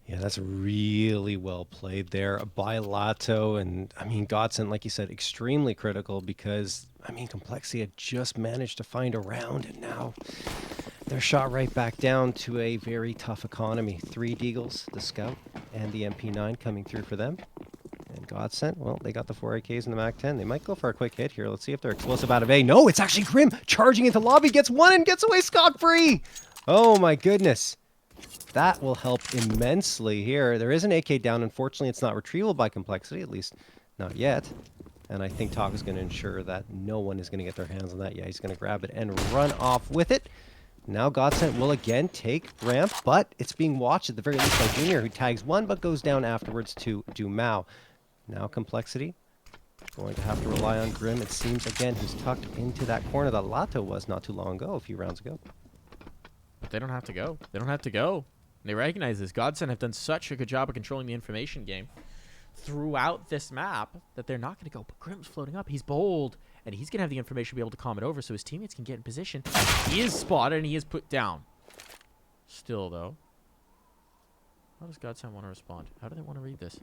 Yeah, that's really well played there by Latto. And, I mean, GODSENT, like you said, extremely critical because, I mean, Complexity had just managed to find a round, and now they're shot right back down to a very tough economy. 3 Deagles, the Scout, and the MP9 coming through for them. And GODSENT, well, they got the 4 AKs and the MAC-10. They might go for a quick hit here. Let's see if they're explosive out of A. No, it's actually Grim charging into lobby, gets one and gets away scot-free. Oh, my goodness. That will help immensely here. There is an AK down. Unfortunately, it's not retrievable by Complexity, at least not yet. And I think Talk is going to ensure that no one is going to get their hands on that. Yeah, he's going to grab it and run off with it. Now GODSENT will again take ramp, but it's being watched at the very least by Junior, who tags one but goes down afterwards to dumau. Now Complexity going to have to rely on Grim. It seems, again, who's tucked into that corner that Latto was not too long ago, a few rounds ago. But they don't have to go. They don't have to go. They recognize this. GODSENT have done such a good job of controlling the information game throughout this map that they're not going to go. But Grim's floating up. He's bold, and he's going to have the information to be able to calm it over so his teammates can get in position. He is spotted, and he is put down. Still, though, how does GODSENT want to respond? How do they want to read this?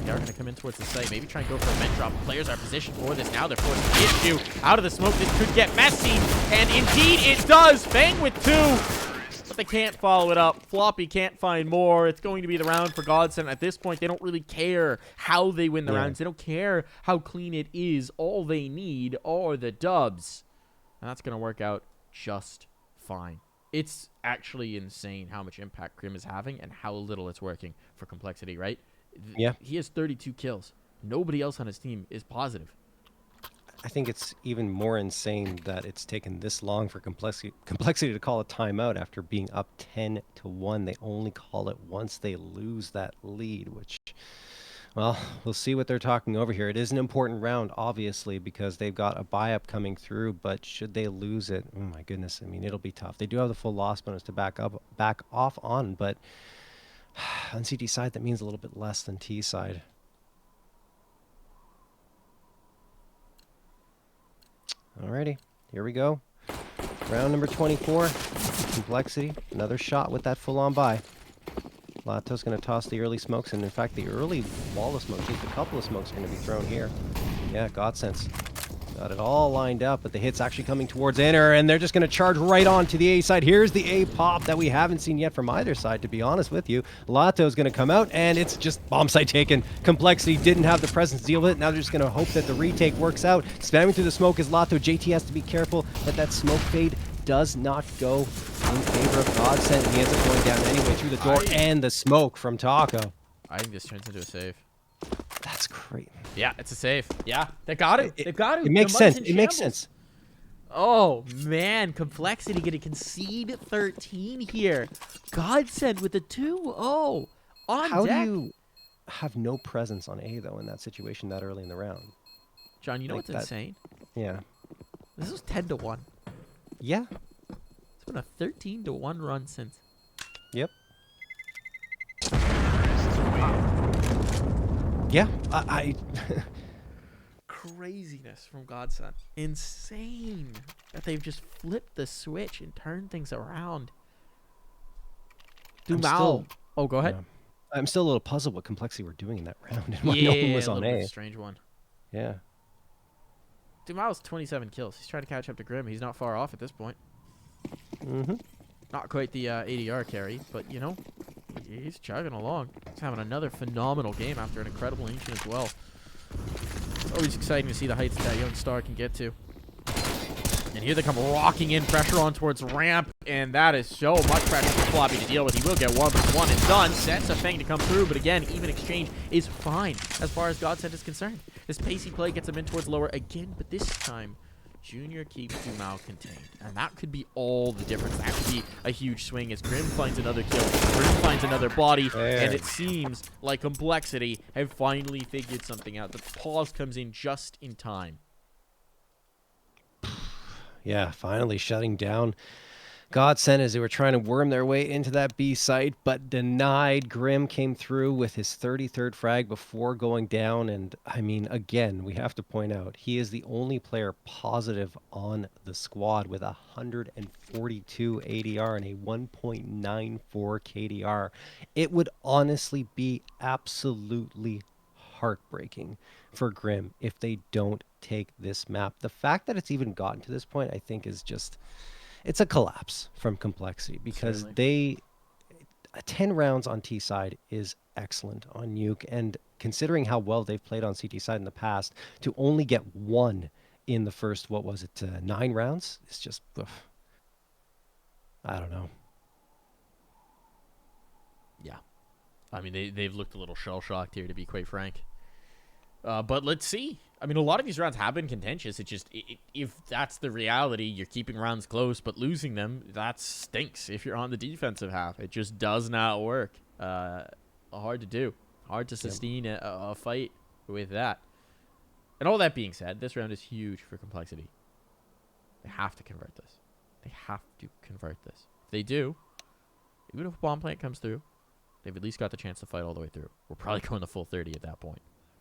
They're going to come in towards the site. Maybe try and go for a vent drop. Players are positioned for this. Now they're forced to issue out of the smoke. This could get messy, and indeed it does. Bang with 2. But they can't follow it up. Floppy can't find more. It's going to be the round for GODSENT. At this point, they don't really care how they win the rounds. They don't care how clean it is. All they need are the dubs. And that's going to work out just fine. It's actually insane how much impact Grim is having and how little it's working for Complexity, right? Yeah. He has 32 kills. Nobody else on his team is positive. I think it's even more insane that it's taken this long for Complexity to call a timeout after being up 10-1. They only call it once they lose that lead, which, well, we'll see what they're talking over here. It is an important round, obviously, because they've got a buy-up coming through, but should they lose it, oh my goodness, I mean, it'll be tough. They do have the full loss bonus to back off on, but on CT side, that means a little bit less than T side. Alrighty, here we go. Round number 24. Complexity. Another shot with that full-on buy. Latto's going to toss the early smokes, and in fact, the early wall of smokes, just a couple of smokes are going to be thrown here. Yeah, GODSENT's got it all lined up, but the hit's actually coming towards Inner, and they're just going to charge right on to the A side. Here's the A pop that we haven't seen yet from either side, to be honest with you. Latto's going to come out, and it's just bomb site taken. Complexity didn't have the presence to deal with it. Now they're just going to hope that the retake works out. Spamming through the smoke is Latto. JT has to be careful that that smoke fade does not go in favor of GODSENT, and he ends up going down anyway through the door and the smoke from Taco. I think this turns into a save. That's great. Yeah, it's a save. Yeah, they got it. They've got it. It makes sense. It makes sense. Oh, man. Complexity going to concede 13 here. GODSENT with the 2-0 on How deck. do you have no presence on A, though, in that situation that early in the round? John, you know Like what's insane? Yeah. This was 10-1. Yeah. It's been a 13-1 run since. Yep. Yeah. I Craziness from GODSENT. Insane that they've just flipped the switch and turned things around. Dumau. Oh, go ahead. Yeah. I'm still a little puzzled what Complexity were doing in that round and why no one was on A. Strange one. Yeah. Dumau's 27 kills. He's trying to catch up to Grim. He's not far off at this point. Mm-hmm. Not quite the ADR carry, but, you know, he's chugging along. He's having another phenomenal game after an incredible ancient as well. It's always exciting to see the heights that young star can get to. And here they come rocking in, pressure on towards ramp, and that is so much pressure for Floppy to deal with. He will get one, but one is done. Sets a Fang to come through, but again, even exchange is fine as far as GODSENT is concerned. This pacey play gets him in towards lower again, but this time, Junior keeps dumau contained. And that could be all the difference. That could be a huge swing as Grim finds another kill. Grim finds another body. There. And it seems like Complexity have finally figured something out. The pause comes in just in time. Yeah, finally shutting down GODSENT as they were trying to worm their way into that B site, but denied. Grim came through with his 33rd frag before going down. And I mean, again, we have to point out he is the only player positive on the squad with 142 ADR and a 1.94 KDR. It would honestly be absolutely heartbreaking for Grim if they don't take this map. The fact that it's even gotten to this point, I think, is just, it's a collapse from Complexity, because Certainly. they 10 rounds on T side is excellent on Nuke, and considering how well they've played on CT side in the past, to only get one in the first, what was it, 9 rounds, it's just, I don't know. Yeah. I mean, they've looked a little shell-shocked here, to be quite frank. But let's see. I mean, a lot of these rounds have been contentious. It just, if that's the reality, you're keeping rounds close, but losing them, that stinks if you're on the defensive half. It just does not work. Hard to do. Hard to sustain a fight with that. And all that being said, this round is huge for Complexity. They have to convert this. They have to convert this. If they do, even if a bomb plant comes through, they've at least got the chance to fight all the way through. We're probably going the full 30 at that point.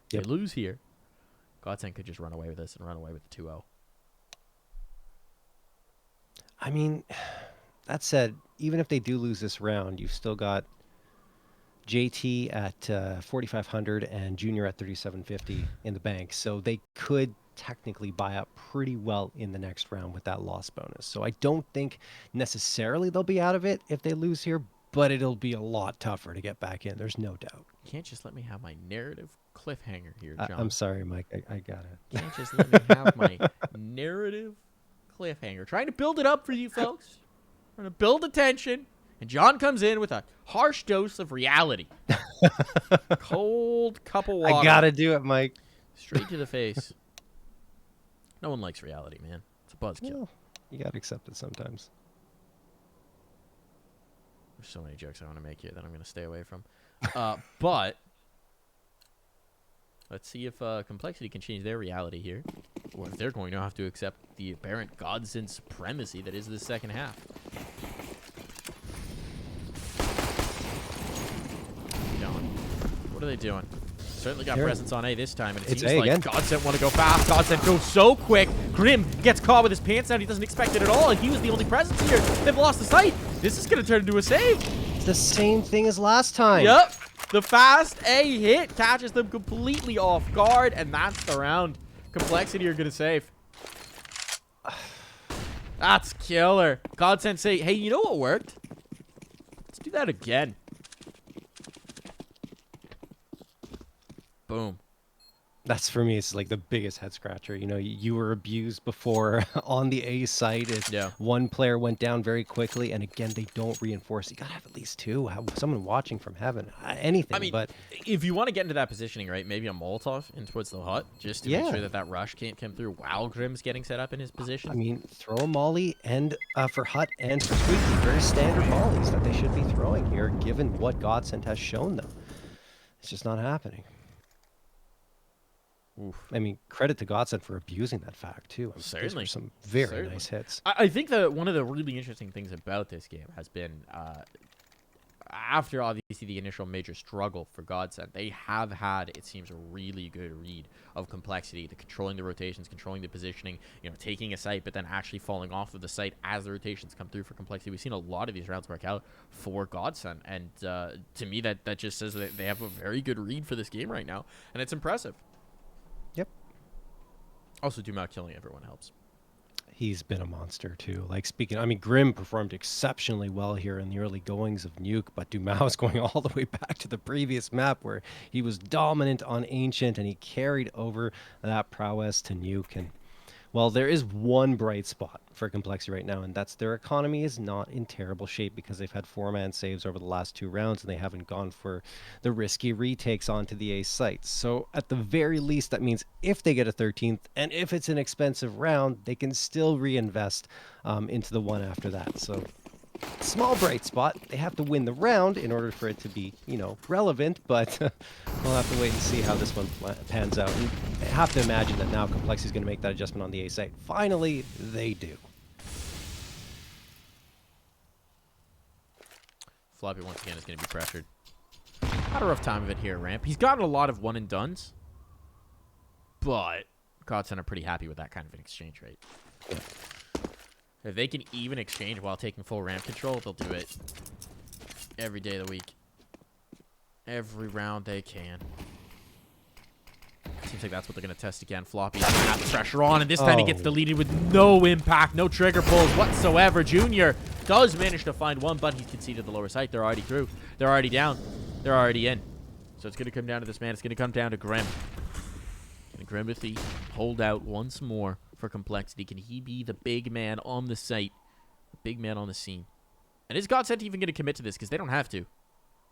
If Yep. they lose here, GODSENT could just run away with this and run away with the 2-0. I mean, that said, even if they do lose this round, you've still got JT at 4,500 and Junior at 3,750 in the bank. So they could technically buy up pretty well in the next round with that loss bonus. So I don't think necessarily they'll be out of it if they lose here, but it'll be a lot tougher to get back in. There's no doubt. You can't just let me have my narrative cliffhanger here, John. I'm sorry, Mike. I got it. You can't just let me have my narrative cliffhanger. Trying to build it up for you folks. Trying to build attention. And John comes in with a harsh dose of reality. Cold cup of water. I got to do it, Mike. Straight to the face. No one likes reality, man. It's a buzzkill. Well, you got to accept it sometimes. There's so many jokes I want to make here that I'm going to stay away from. But let's see if Complexity can change their reality here, or if they're going to have to accept the apparent GODSENT supremacy that is the second half. John, what are they doing? Certainly got presence on A this time, and it It's seems A like again. GODSENT want to go fast. GODSENT goes so quick. Grim gets caught with his pants down. He doesn't expect it at all, and he was the only presence here. They've lost the sight. This is going to turn into a save. It's the same thing as last time. Yep. The fast A hit catches them completely off guard, and that's the round. Complexity are going to save. That's killer. GODSENT say, hey, you know what worked? Let's do that again. Boom. That's, for me, it's like the biggest head scratcher. You know, you were abused before on the A site. One player went down very quickly, and again, they don't reinforce. You gotta have at least two. Someone watching from heaven. Anything. I mean, but if you want to get into that positioning, right, maybe a Molotov in towards the hut, just to make sure that rush can't come through while Grim's getting set up in his position. I mean, throw a molly and for hut and for squeaky. Very standard mollies that they should be throwing here, given what GODSENT has shown them. It's just not happening. Oof. I mean, credit to GODSENT for abusing that fact, too. I mean, Certainly. those were some very nice hits. I think that one of the really interesting things about this game has been, after obviously the initial major struggle for GODSENT, they have had, it seems, a really good read of Complexity, the controlling the rotations, controlling the positioning, you know, taking a site, but then actually falling off of the site as the rotations come through for Complexity. We've seen a lot of these rounds work out for GODSENT, and to me, that just says that they have a very good read for this game right now, and it's impressive. Yep. Also, dumau killing everyone helps. He's been a monster, too. Like, speaking, I mean, Grim performed exceptionally well here in the early goings of Nuke, but dumau is going all the way back to the previous map where he was dominant on Ancient, and he carried over that prowess to Nuke. And, well, there is one bright spot for Complexity right now, and that's their economy is not in terrible shape because they've had 4-man saves over the last 2 rounds, and they haven't gone for the risky retakes onto the A sites. So at the very least, that means if they get a 13th, and if it's an expensive round, they can still reinvest into the one after that. So small bright spot. They have to win the round in order for it to be, you know, relevant, but we'll have to wait and see how this one pans out. And I have to imagine that now Complexity is going to make that adjustment on the A site. Finally, they do. Floppy once again is going to be pressured. Had a rough time of it here, Ramp. He's gotten a lot of one and dones, but GODSENT are pretty happy with that kind of an exchange rate. Yeah. If they can even exchange while taking full ramp control, they'll do it every day of the week. Every round they can. Seems like that's what they're going to test again. Floppy's going to have the pressure on, and this time he gets deleted with no impact, no trigger pulls whatsoever. Junior does manage to find one, but he's conceded the lower site. They're already through. They're already down. They're already in. So it's going to come down to this man. It's going to come down to Grim. And Grim with the hold out once more for Complexity. Can he be the big man on the site? The big man on the scene. And is GODSENT even going to commit to this? Because they don't have to.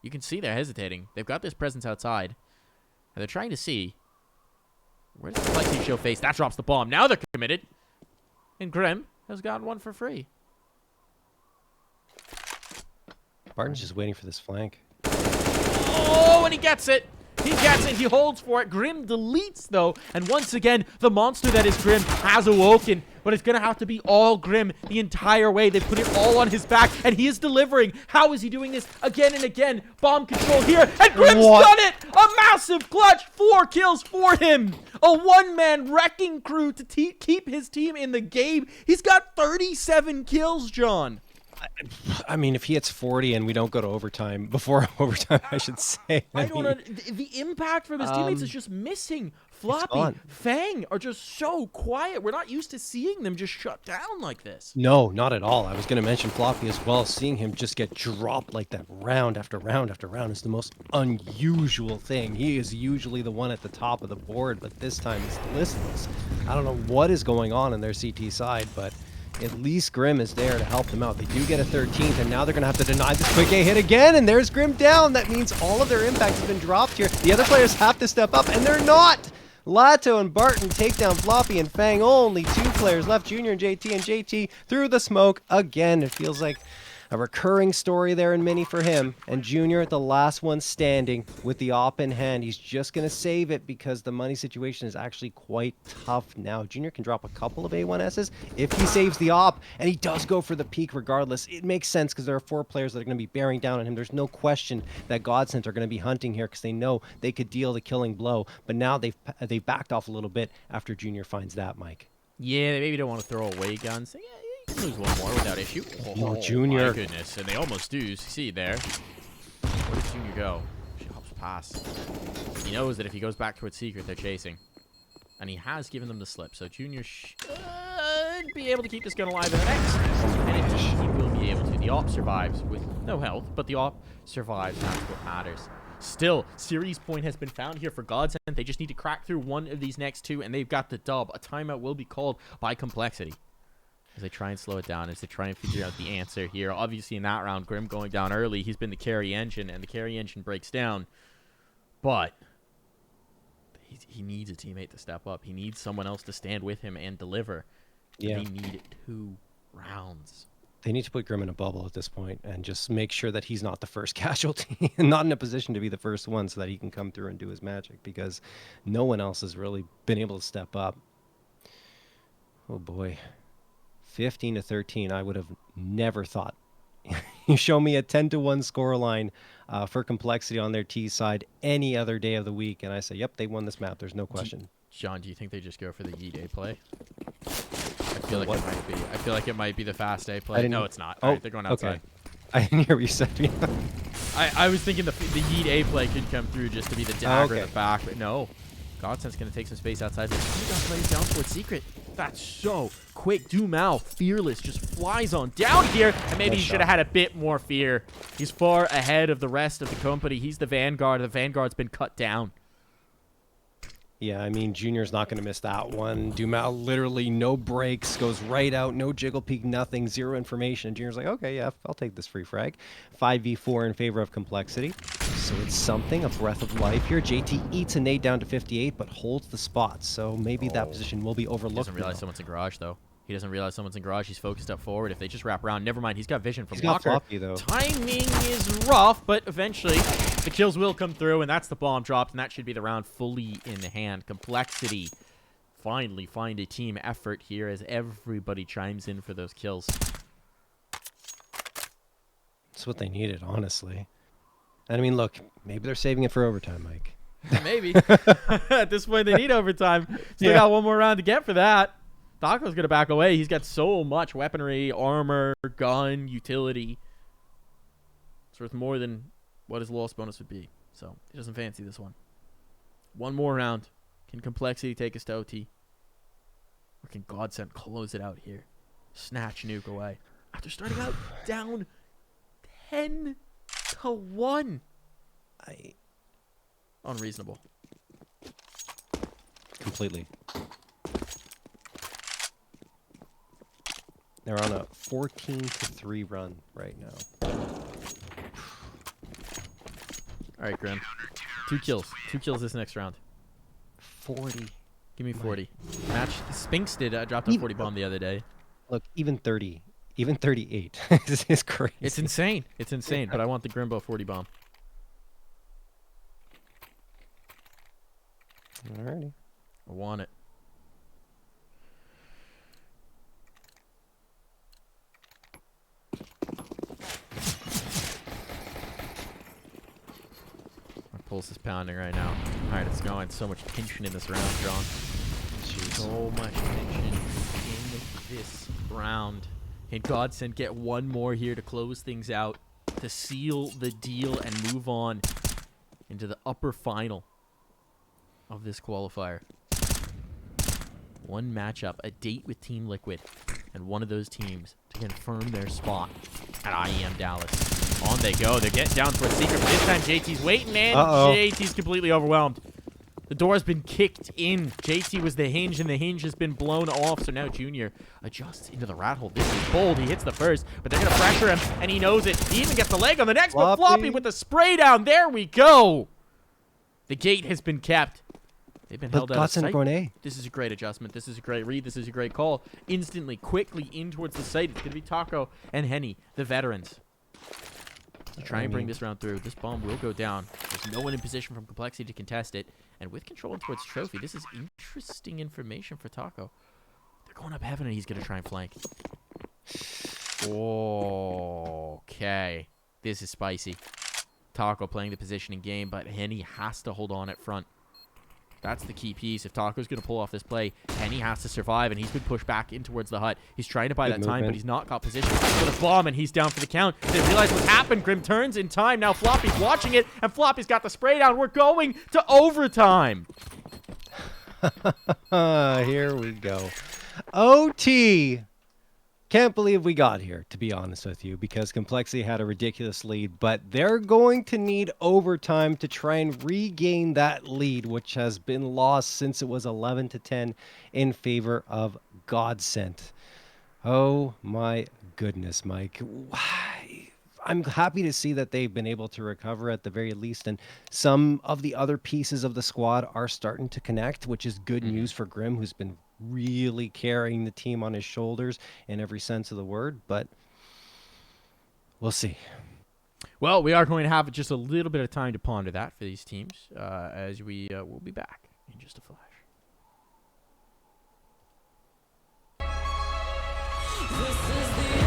You can see they're hesitating. They've got this presence outside. And they're trying to see, where does Complexity show face? That drops the bomb. Now they're committed. And Grim has gotten one for free. Barton's just waiting for this flank. Oh, and he gets it. He gets it. He holds for it. Grim deletes, though. And once again, the monster that is Grim has awoken. But it's going to have to be all Grim the entire way. They put it all on his back, and he is delivering. How is he doing this again and again? Bomb control here, and Grim's done it! A massive clutch. 4 kills for him. A one-man wrecking crew to keep his team in the game. He's got 37 kills, John. I mean, if he hits 40 and we don't go to overtime, before overtime, I should say. I don't know. The impact from his teammates is just missing. Floppy, Fang are just so quiet. We're not used to seeing them just shut down like this. No, not at all. I was going to mention Floppy as well. Seeing him just get dropped like that round after round after round is the most unusual thing. He is usually the one at the top of the board, but this time it's listless. I don't know what is going on in their CT side, but at least Grim is there to help them out. They do get a 13th, and now they're going to have to deny this quick A hit again, and there's Grim down. That means all of their impact has been dropped here. The other players have to step up, and they're not. Latto and Barton take down Floppy and Fang. Only 2 players left, Junior and JT through the smoke again. It feels like a recurring story there in Mini for him. And Junior, the last one standing with the op in hand. He's just going to save it because the money situation is actually quite tough now. Junior can drop a couple of A1Ss if he saves the op, and he does go for the peak regardless. It makes sense because there are 4 players that are going to be bearing down on him. There's no question that GODSENT are going to be hunting here because they know they could deal the killing blow. But now they've backed off a little bit after Junior finds that, Mike. Yeah, they maybe don't want to throw away guns. Yeah, you can lose one more without issue. Oh, Junior. My goodness, and they almost do. See there. Where does Junior go? She hops past. He knows that if he goes back towards Secret, they're chasing. And he has given them the slip, so Junior should be able to keep this gun alive in the next. And indeed, he will be able to. The op survives with no health, but the op survives, and that's what matters. Still, series point has been found here for GODSENT. They just need to crack through one of these next 2, and they've got the dub. A timeout will be called by Complexity as they try and slow it down, as they try and figure out the answer here. Obviously, in that round, Grim going down early. He's been the carry engine, and the carry engine breaks down. But he needs a teammate to step up. He needs someone else to stand with him and deliver. Yeah. They need 2 rounds. They need to put Grim in a bubble at this point and just make sure that he's not the first casualty and not in a position to be the first one so that he can come through and do his magic, because no one else has really been able to step up. Oh boy. 15-13, I would have never thought. You show me a 10-1 scoreline for Complexity on their T side any other day of the week, and I say, yep, they won this map. There's no question. John, do you think they just go for the Yeet A play? I feel like it might be. I feel like it might be the fast A play. No, it's not. All right, they're going outside. Okay. I didn't hear what you said. I was thinking the Yeet A play could come through just to be the dagger in the back, but no. GODSENT's going to take some space outside. But he got plays down towards Secret. That's so quick. Dumau, fearless, just flies on down here. And maybe he should have had a bit more fear. He's far ahead of the rest of the company. He's the Vanguard. The Vanguard's been cut down. Yeah, I mean, Junior's not going to miss that one. Dumau literally no breaks, goes right out, no jiggle peek, nothing, 0 information. And Junior's like, okay, yeah, I'll take this free frag. 5v4 in favor of Complexity. So it's something, a breath of life here. JT eats a nade down to 58, but holds the spot. So maybe that position will be overlooked. He doesn't realize someone's in garage, though. He doesn't realize someone's in garage. He's focused up forward. If they just wrap around, never mind. He's got vision from Walker. Floppy, though. Timing is rough, but eventually the kills will come through, and that's the bomb dropped, and that should be the round fully in hand. Complexity finally find a team effort here as everybody chimes in for those kills. That's what they needed, honestly. And I mean, look, maybe they're saving it for overtime, Mike. Maybe. At this point, they need overtime. Still Yeah. got one more round to get for that. Taco's going to back away. He's got so much weaponry, armor, gun, utility. It's worth more than what his loss bonus would be. So he doesn't fancy this one. One more round. Can Complexity take us to OT? Or can GODSENT close it out here? Snatch Nuke away. After starting out down 10-1. Unreasonable. Completely. They're on a 14-3 run right now. All right, Grim. 2 kills. 2 kills this next round. 40. Give me 40. Match. Spinks did dropped a 40 bomb the other day. Look, even 30. Even 38. This is crazy. It's insane. It's insane. But I want the Grimbo 40 bomb. Alrighty. I want it. My pulse is pounding right now. All right, it's going. So much tension in this round, John. Jeez. So much tension in this round. Can GODSENT get one more here to close things out, to seal the deal and move on into the upper final of this qualifier? One matchup, a date with Team Liquid, and one of those teams to confirm their spot at IEM Dallas. On they go. They're getting down for a secret, but this time JT's waiting, and JT's completely overwhelmed. The door's been kicked in. JT was the hinge, and the hinge has been blown off, so now Junior adjusts into the rat hole. This is bold. He hits the first, but they're going to pressure him, and he knows it. He even gets the leg on the next, but Floppy with the spray down. There we go. The gate has been kept. They've been held out of sight. This is a great adjustment. This is a great read. This is a great call. Instantly, quickly in towards the site. It's going to be Taco and Henny, the veterans. To try and bring this round through. This bomb will go down. There's no one in position from Complexity to contest it. And with control towards Trophy, this is interesting information for Taco. They're going up heaven, and he's going to try and flank. Okay. This is spicy. Taco playing the positioning game, but Henny has to hold on at front. That's the key piece. If Taco's going to pull off this play, Henny has to survive, and he's been pushed back in towards the hut. He's trying to buy that time, but he's not got position for the bomb, and he's down for the count. They realize what happened. Grim turns in time. Now Floppy's watching it, and Floppy's got the spray down. We're going to overtime. Here we go. OT. Can't believe we got here, to be honest with you, because Complexity had a ridiculous lead, but they're going to need overtime to try and regain that lead, which has been lost since it was 11-10 in favor of GODSENT. Oh my goodness, Mike. I'm happy to see that they've been able to recover at the very least, and some of the other pieces of the squad are starting to connect, which is good news for Grim, who's been really carrying the team on his shoulders in every sense of the word, but we'll see. Well, we are going to have just a little bit of time to ponder that for these teams as we will be back in just a flash. This is the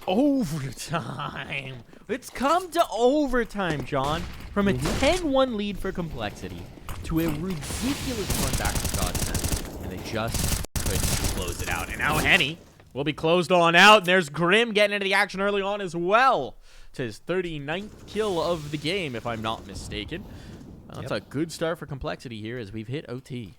overtime. It's come to overtime, John. From a 10-1 lead for Complexity to a ridiculous run back from GODSENT. And they just couldn't close it out. And now Henny will be closed on out. And there's Grim getting into the action early on as well. To his 39th kill of the game, if I'm not mistaken. That's a good start for Complexity here as we've hit OT.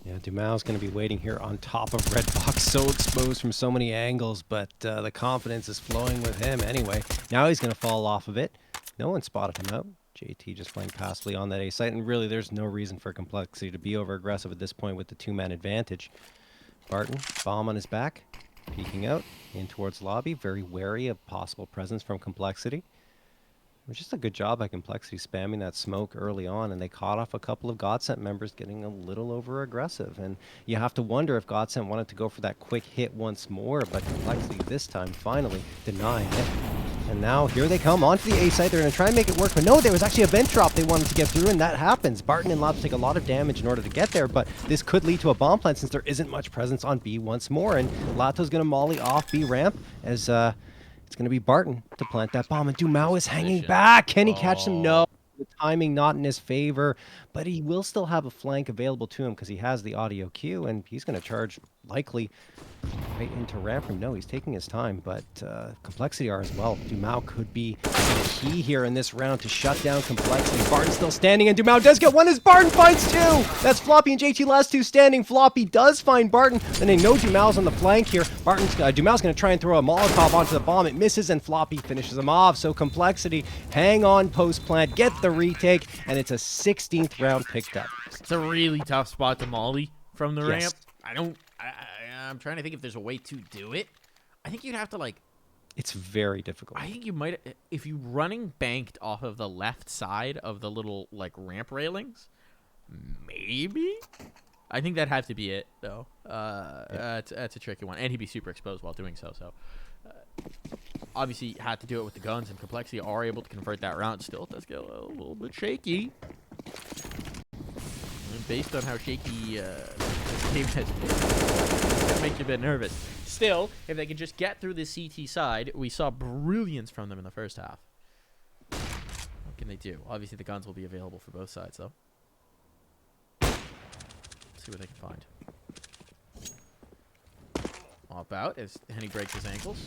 Yeah, Dumau's going to be waiting here on top of Red Box, so exposed from so many angles, but the confidence is flowing with him anyway. Now he's going to fall off of it. No one spotted him out. JT just playing passively on that A site, and really there's no reason for Complexity to be over-aggressive at this point with the two-man advantage. Barton, bomb on his back, peeking out in towards lobby, very wary of possible presence from Complexity. It was just a good job by Complexity spamming that smoke early on, and they caught off a couple of GODSENT members getting a little over-aggressive. And you have to wonder if GODSENT wanted to go for that quick hit once more, but Complexity this time finally denying it. And now here they come onto the A site. They're going to try and make it work, but no, there was actually a vent drop they wanted to get through, and that happens. Barton and Labs take a lot of damage in order to get there, but this could lead to a bomb plant since there isn't much presence on B once more. And Latto's going to molly off B ramp as it's going to be Barton to plant that bomb, and Dumau is hanging back. Can he catch him? No. The timing not in his favor, but he will still have a flank available to him because he has the audio cue, and he's going to charge likely right into ramp room. No, he's taking his time, but Complexity are as well. Dumau could be the key here in this round to shut down Complexity. Barton's still standing, and Dumau does get one as Barton finds two. That's Floppy and JT last two standing. Floppy does find Barton, and they know Dumau's on the flank here. Dumau's going to try and throw a Molotov onto the bomb. It misses, and Floppy finishes him off. So Complexity hang on post plant, get the retake, and it's a 16th round picked up. It's a really tough spot to molly from the Yes. ramp. I'm trying to think if there's a way to do it. I think you'd have to, like... It's very difficult. I think you might... If you running banked off of the left side of the little, like, ramp railings, maybe? I think that'd have to be it, though. That's a tricky one. And he'd be super exposed while doing so, obviously, had to do it with the guns, and Complexity are able to convert that round. Still, it does get a little bit shaky. And based on how shaky the game has been, that makes you a bit nervous. Still, if they can just get through the CT side, we saw brilliance from them in the first half. What can they do? Obviously, the guns will be available for both sides, though. Let's see what they can find. Hop out as Henny breaks his ankles.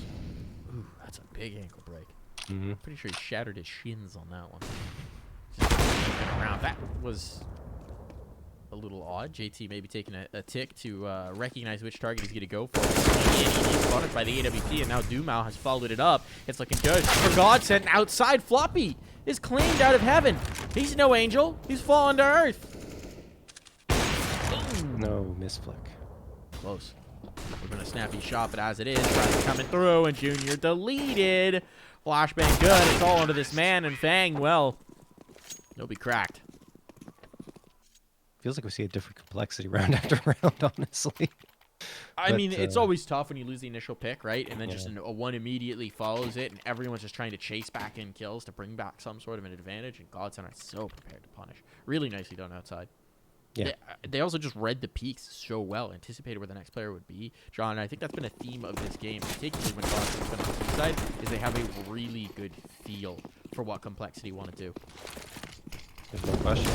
Ooh, that's a big ankle break. Mm-hmm. Pretty sure he shattered his shins on that one. Just around. That was a little odd. JT maybe taking a tick to recognize which target he's going to go for. And he's spotted by the AWP, and now Dumau has followed it up. It's looking good. For GODSENT, outside Floppy is claimed out of heaven. He's no angel. He's fallen to earth. No, misflick. Close. We're going to snappy shot, but as it is, Riley coming through, and Junior deleted. Flashbang good. It's all under this man, and Fang, well, he'll be cracked. Feels like we see a different Complexity round after round, honestly. I mean, it's always tough when you lose the initial pick, right? And then just a one immediately follows it, and everyone's just trying to chase back in kills to bring back some sort of an advantage, and GODSENT are so prepared to punish. Really nicely done outside. Yeah. They also just read the peaks so well, anticipated where the next player would be. John, and I think that's been a theme of this game, particularly when GODSENT's been on the C side, is they have a really good feel for what Complexity want to do. There's no question.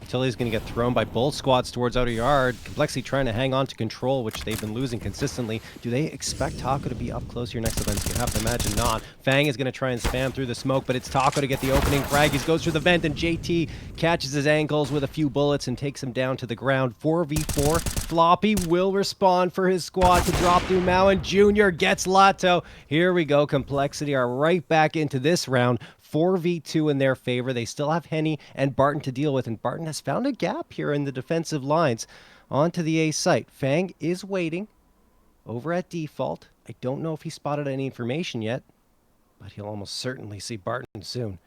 Utility's going to get thrown by both squads towards outer yard. Complexity trying to hang on to control, which they've been losing consistently. Do they expect Taco to be up close here next event? You have to imagine not. Fang is going to try and spam through the smoke, but it's Taco to get the opening frag. He goes through the vent, and JT catches his ankles with a few bullets and takes him down to the ground. 4v4. Floppy will respond for his squad to drop Dumau, and Junior gets Latto. Here we go. Complexity are right back into this round. 4v2 in their favor. They still have Henny and Barton to deal with, and Barton has found a gap here in the defensive lines onto the A site. Fang is waiting over at default. I don't know if he spotted any information yet, but he'll almost certainly see Barton soon.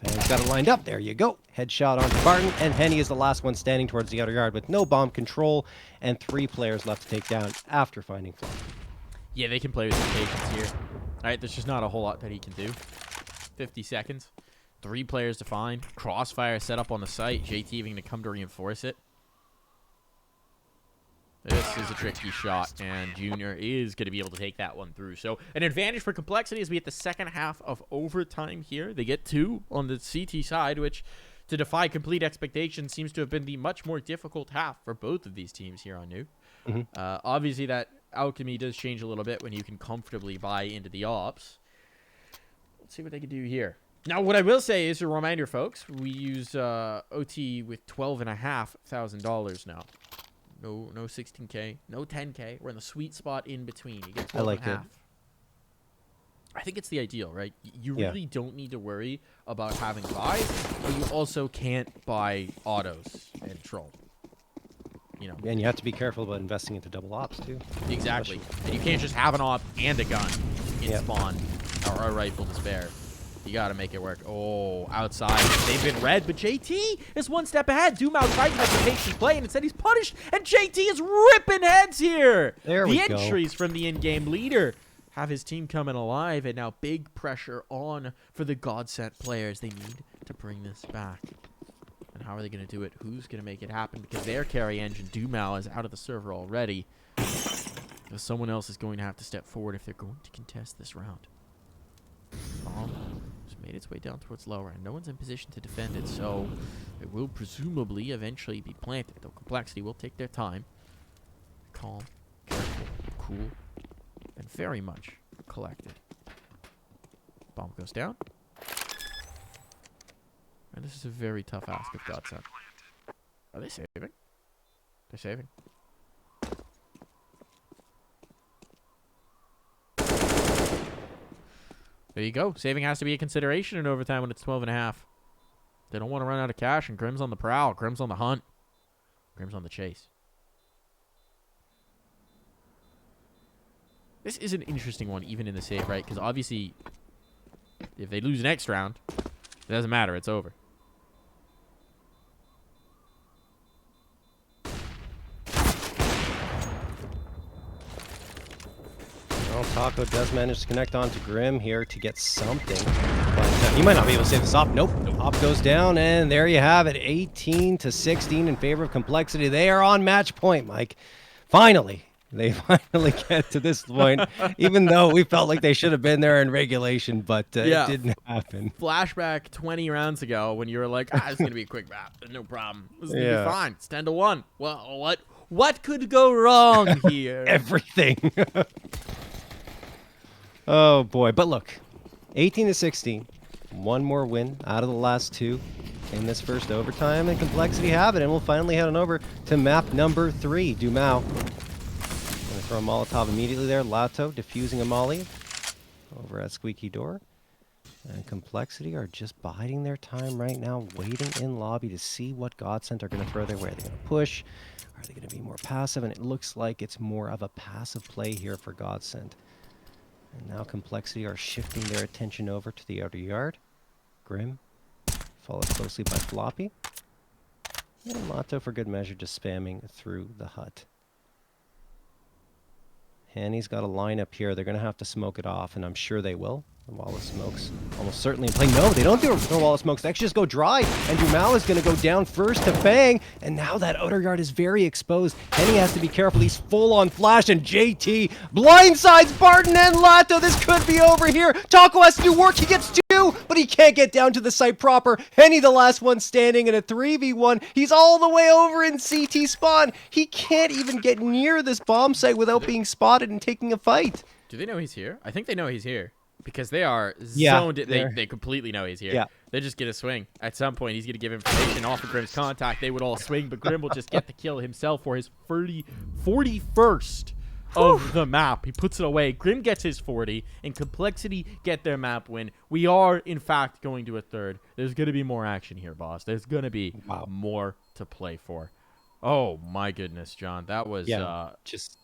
Fang's got it lined up. There you go. Headshot onto Barton, and Henny is the last one standing towards the outer yard with no bomb control and 3 players left to take down after finding Floppy. Yeah, they can play with some patience here. All right, there's just not a whole lot that he can do. 50 seconds. 3 players to find. Crossfire set up on the site. JT even to come to reinforce it. This is a tricky shot, and Junior is going to be able to take that one through. So an advantage for Complexity as we hit the second half of overtime here. They get 2 on the CT side, which, to defy complete expectations, seems to have been the much more difficult half for both of these teams here on Nuke. Obviously, that alchemy does change a little bit when you can comfortably buy into the ops. Let's see what they can do here. Now, what I will say is a reminder, folks. We use OT with $12,500 now. No 16K, no 10K. We're in the sweet spot in between. You get 12 I like and a it. half. I think it's the ideal, right? You Yeah. really don't need to worry about having buys, but you also can't buy autos and troll. You know, And you have to be careful about investing into double ops too. exactly. And you can't just have an op and a gun in Yeah. spawn or a rifle to spare. You got to make it work. Oh, outside. They've been red, but JT is one step ahead. dumau tried to make a patient play, and instead he's punished, and JT is ripping heads here. There we go. The entries from the in-game leader have his team coming alive, and now big pressure on for the GODSENT players. They need to bring this back. And how are they going to do it? Who's going to make it happen? Because their carry engine, dumau, is out of the server already. So someone else is going to have to step forward if they're going to contest this round. Just made its way down towards lower, and no one's in position to defend it, so it will presumably eventually be planted, though complexity will take their time. Calm, careful, cool, and very much collected. Bomb goes down. And this is a very tough ask of GODSENT. Are they saving? They're saving. There you go. Saving has to be a consideration in overtime when it's 12 and a half. They don't want to run out of cash, and Grim's on the prowl. Grim's on the hunt. Grim's on the chase. This is an interesting one, even in the save, right? Because obviously, if they lose next round, it doesn't matter. It's over. Well, Taco does manage to connect onto Grim here to get something. But he might not be able to save this op. Nope. Op goes down, and there you have it. 18-16 in favor of complexity. They are on match point, Mike. Finally. They finally get to this point, even though we felt like they should have been there in regulation, but Yeah. it didn't happen. Flashback 20 rounds ago when you were like, it's going to be a quick map. No problem. This is going to Yeah. be fine. It's 10-1. Well, what could go wrong here? Everything. Oh, boy. But look, 18-16. One more win out of the last two in this first overtime, and complexity have it, and we'll finally head on over to map number 3, dumau. Gonna throw a Molotov immediately there. Latto defusing a molly over at Squeaky Door. And complexity are just biding their time right now, waiting in lobby to see what GODSENT are going to throw their way. Are they going to push? Are they going to be more passive? And it looks like it's more of a passive play here for GODSENT. And now complexity are shifting their attention over to the outer yard. Grim, followed closely by Floppy. And Latto, for good measure, just spamming through the hut. Hanny's got a lineup here. They're going to have to smoke it off, and I'm sure they will. The wall of smokes almost certainly in play. No, they don't do a wall of smokes. They actually just go dry, and dumau is going to go down first to Fang, and now that outer yard is very exposed. Henny has to be careful. He's full on flash, and JT blindsides Barton and Latto. This could be over here. Taco has to do work. He gets two, but he can't get down to the site proper. Henny, the last one standing in a 3v1. He's all the way over in CT spawn. He can't even get near this bomb site without being spotted and taking a fight. Do they know he's here? I think they know he's here. Because they are Yeah, zoned. They completely know he's here. Yeah. They're just going to swing. At some point, he's going to give information off of Grim's contact. They would all swing, but Grim will just get the kill himself for his 41st of the map. He puts it away. Grim gets his 40, and complexity get their map win. We are, in fact, going to a third. There's going to be more action here, boss. There's going to be more to play for. Oh, my goodness, John. That was... Just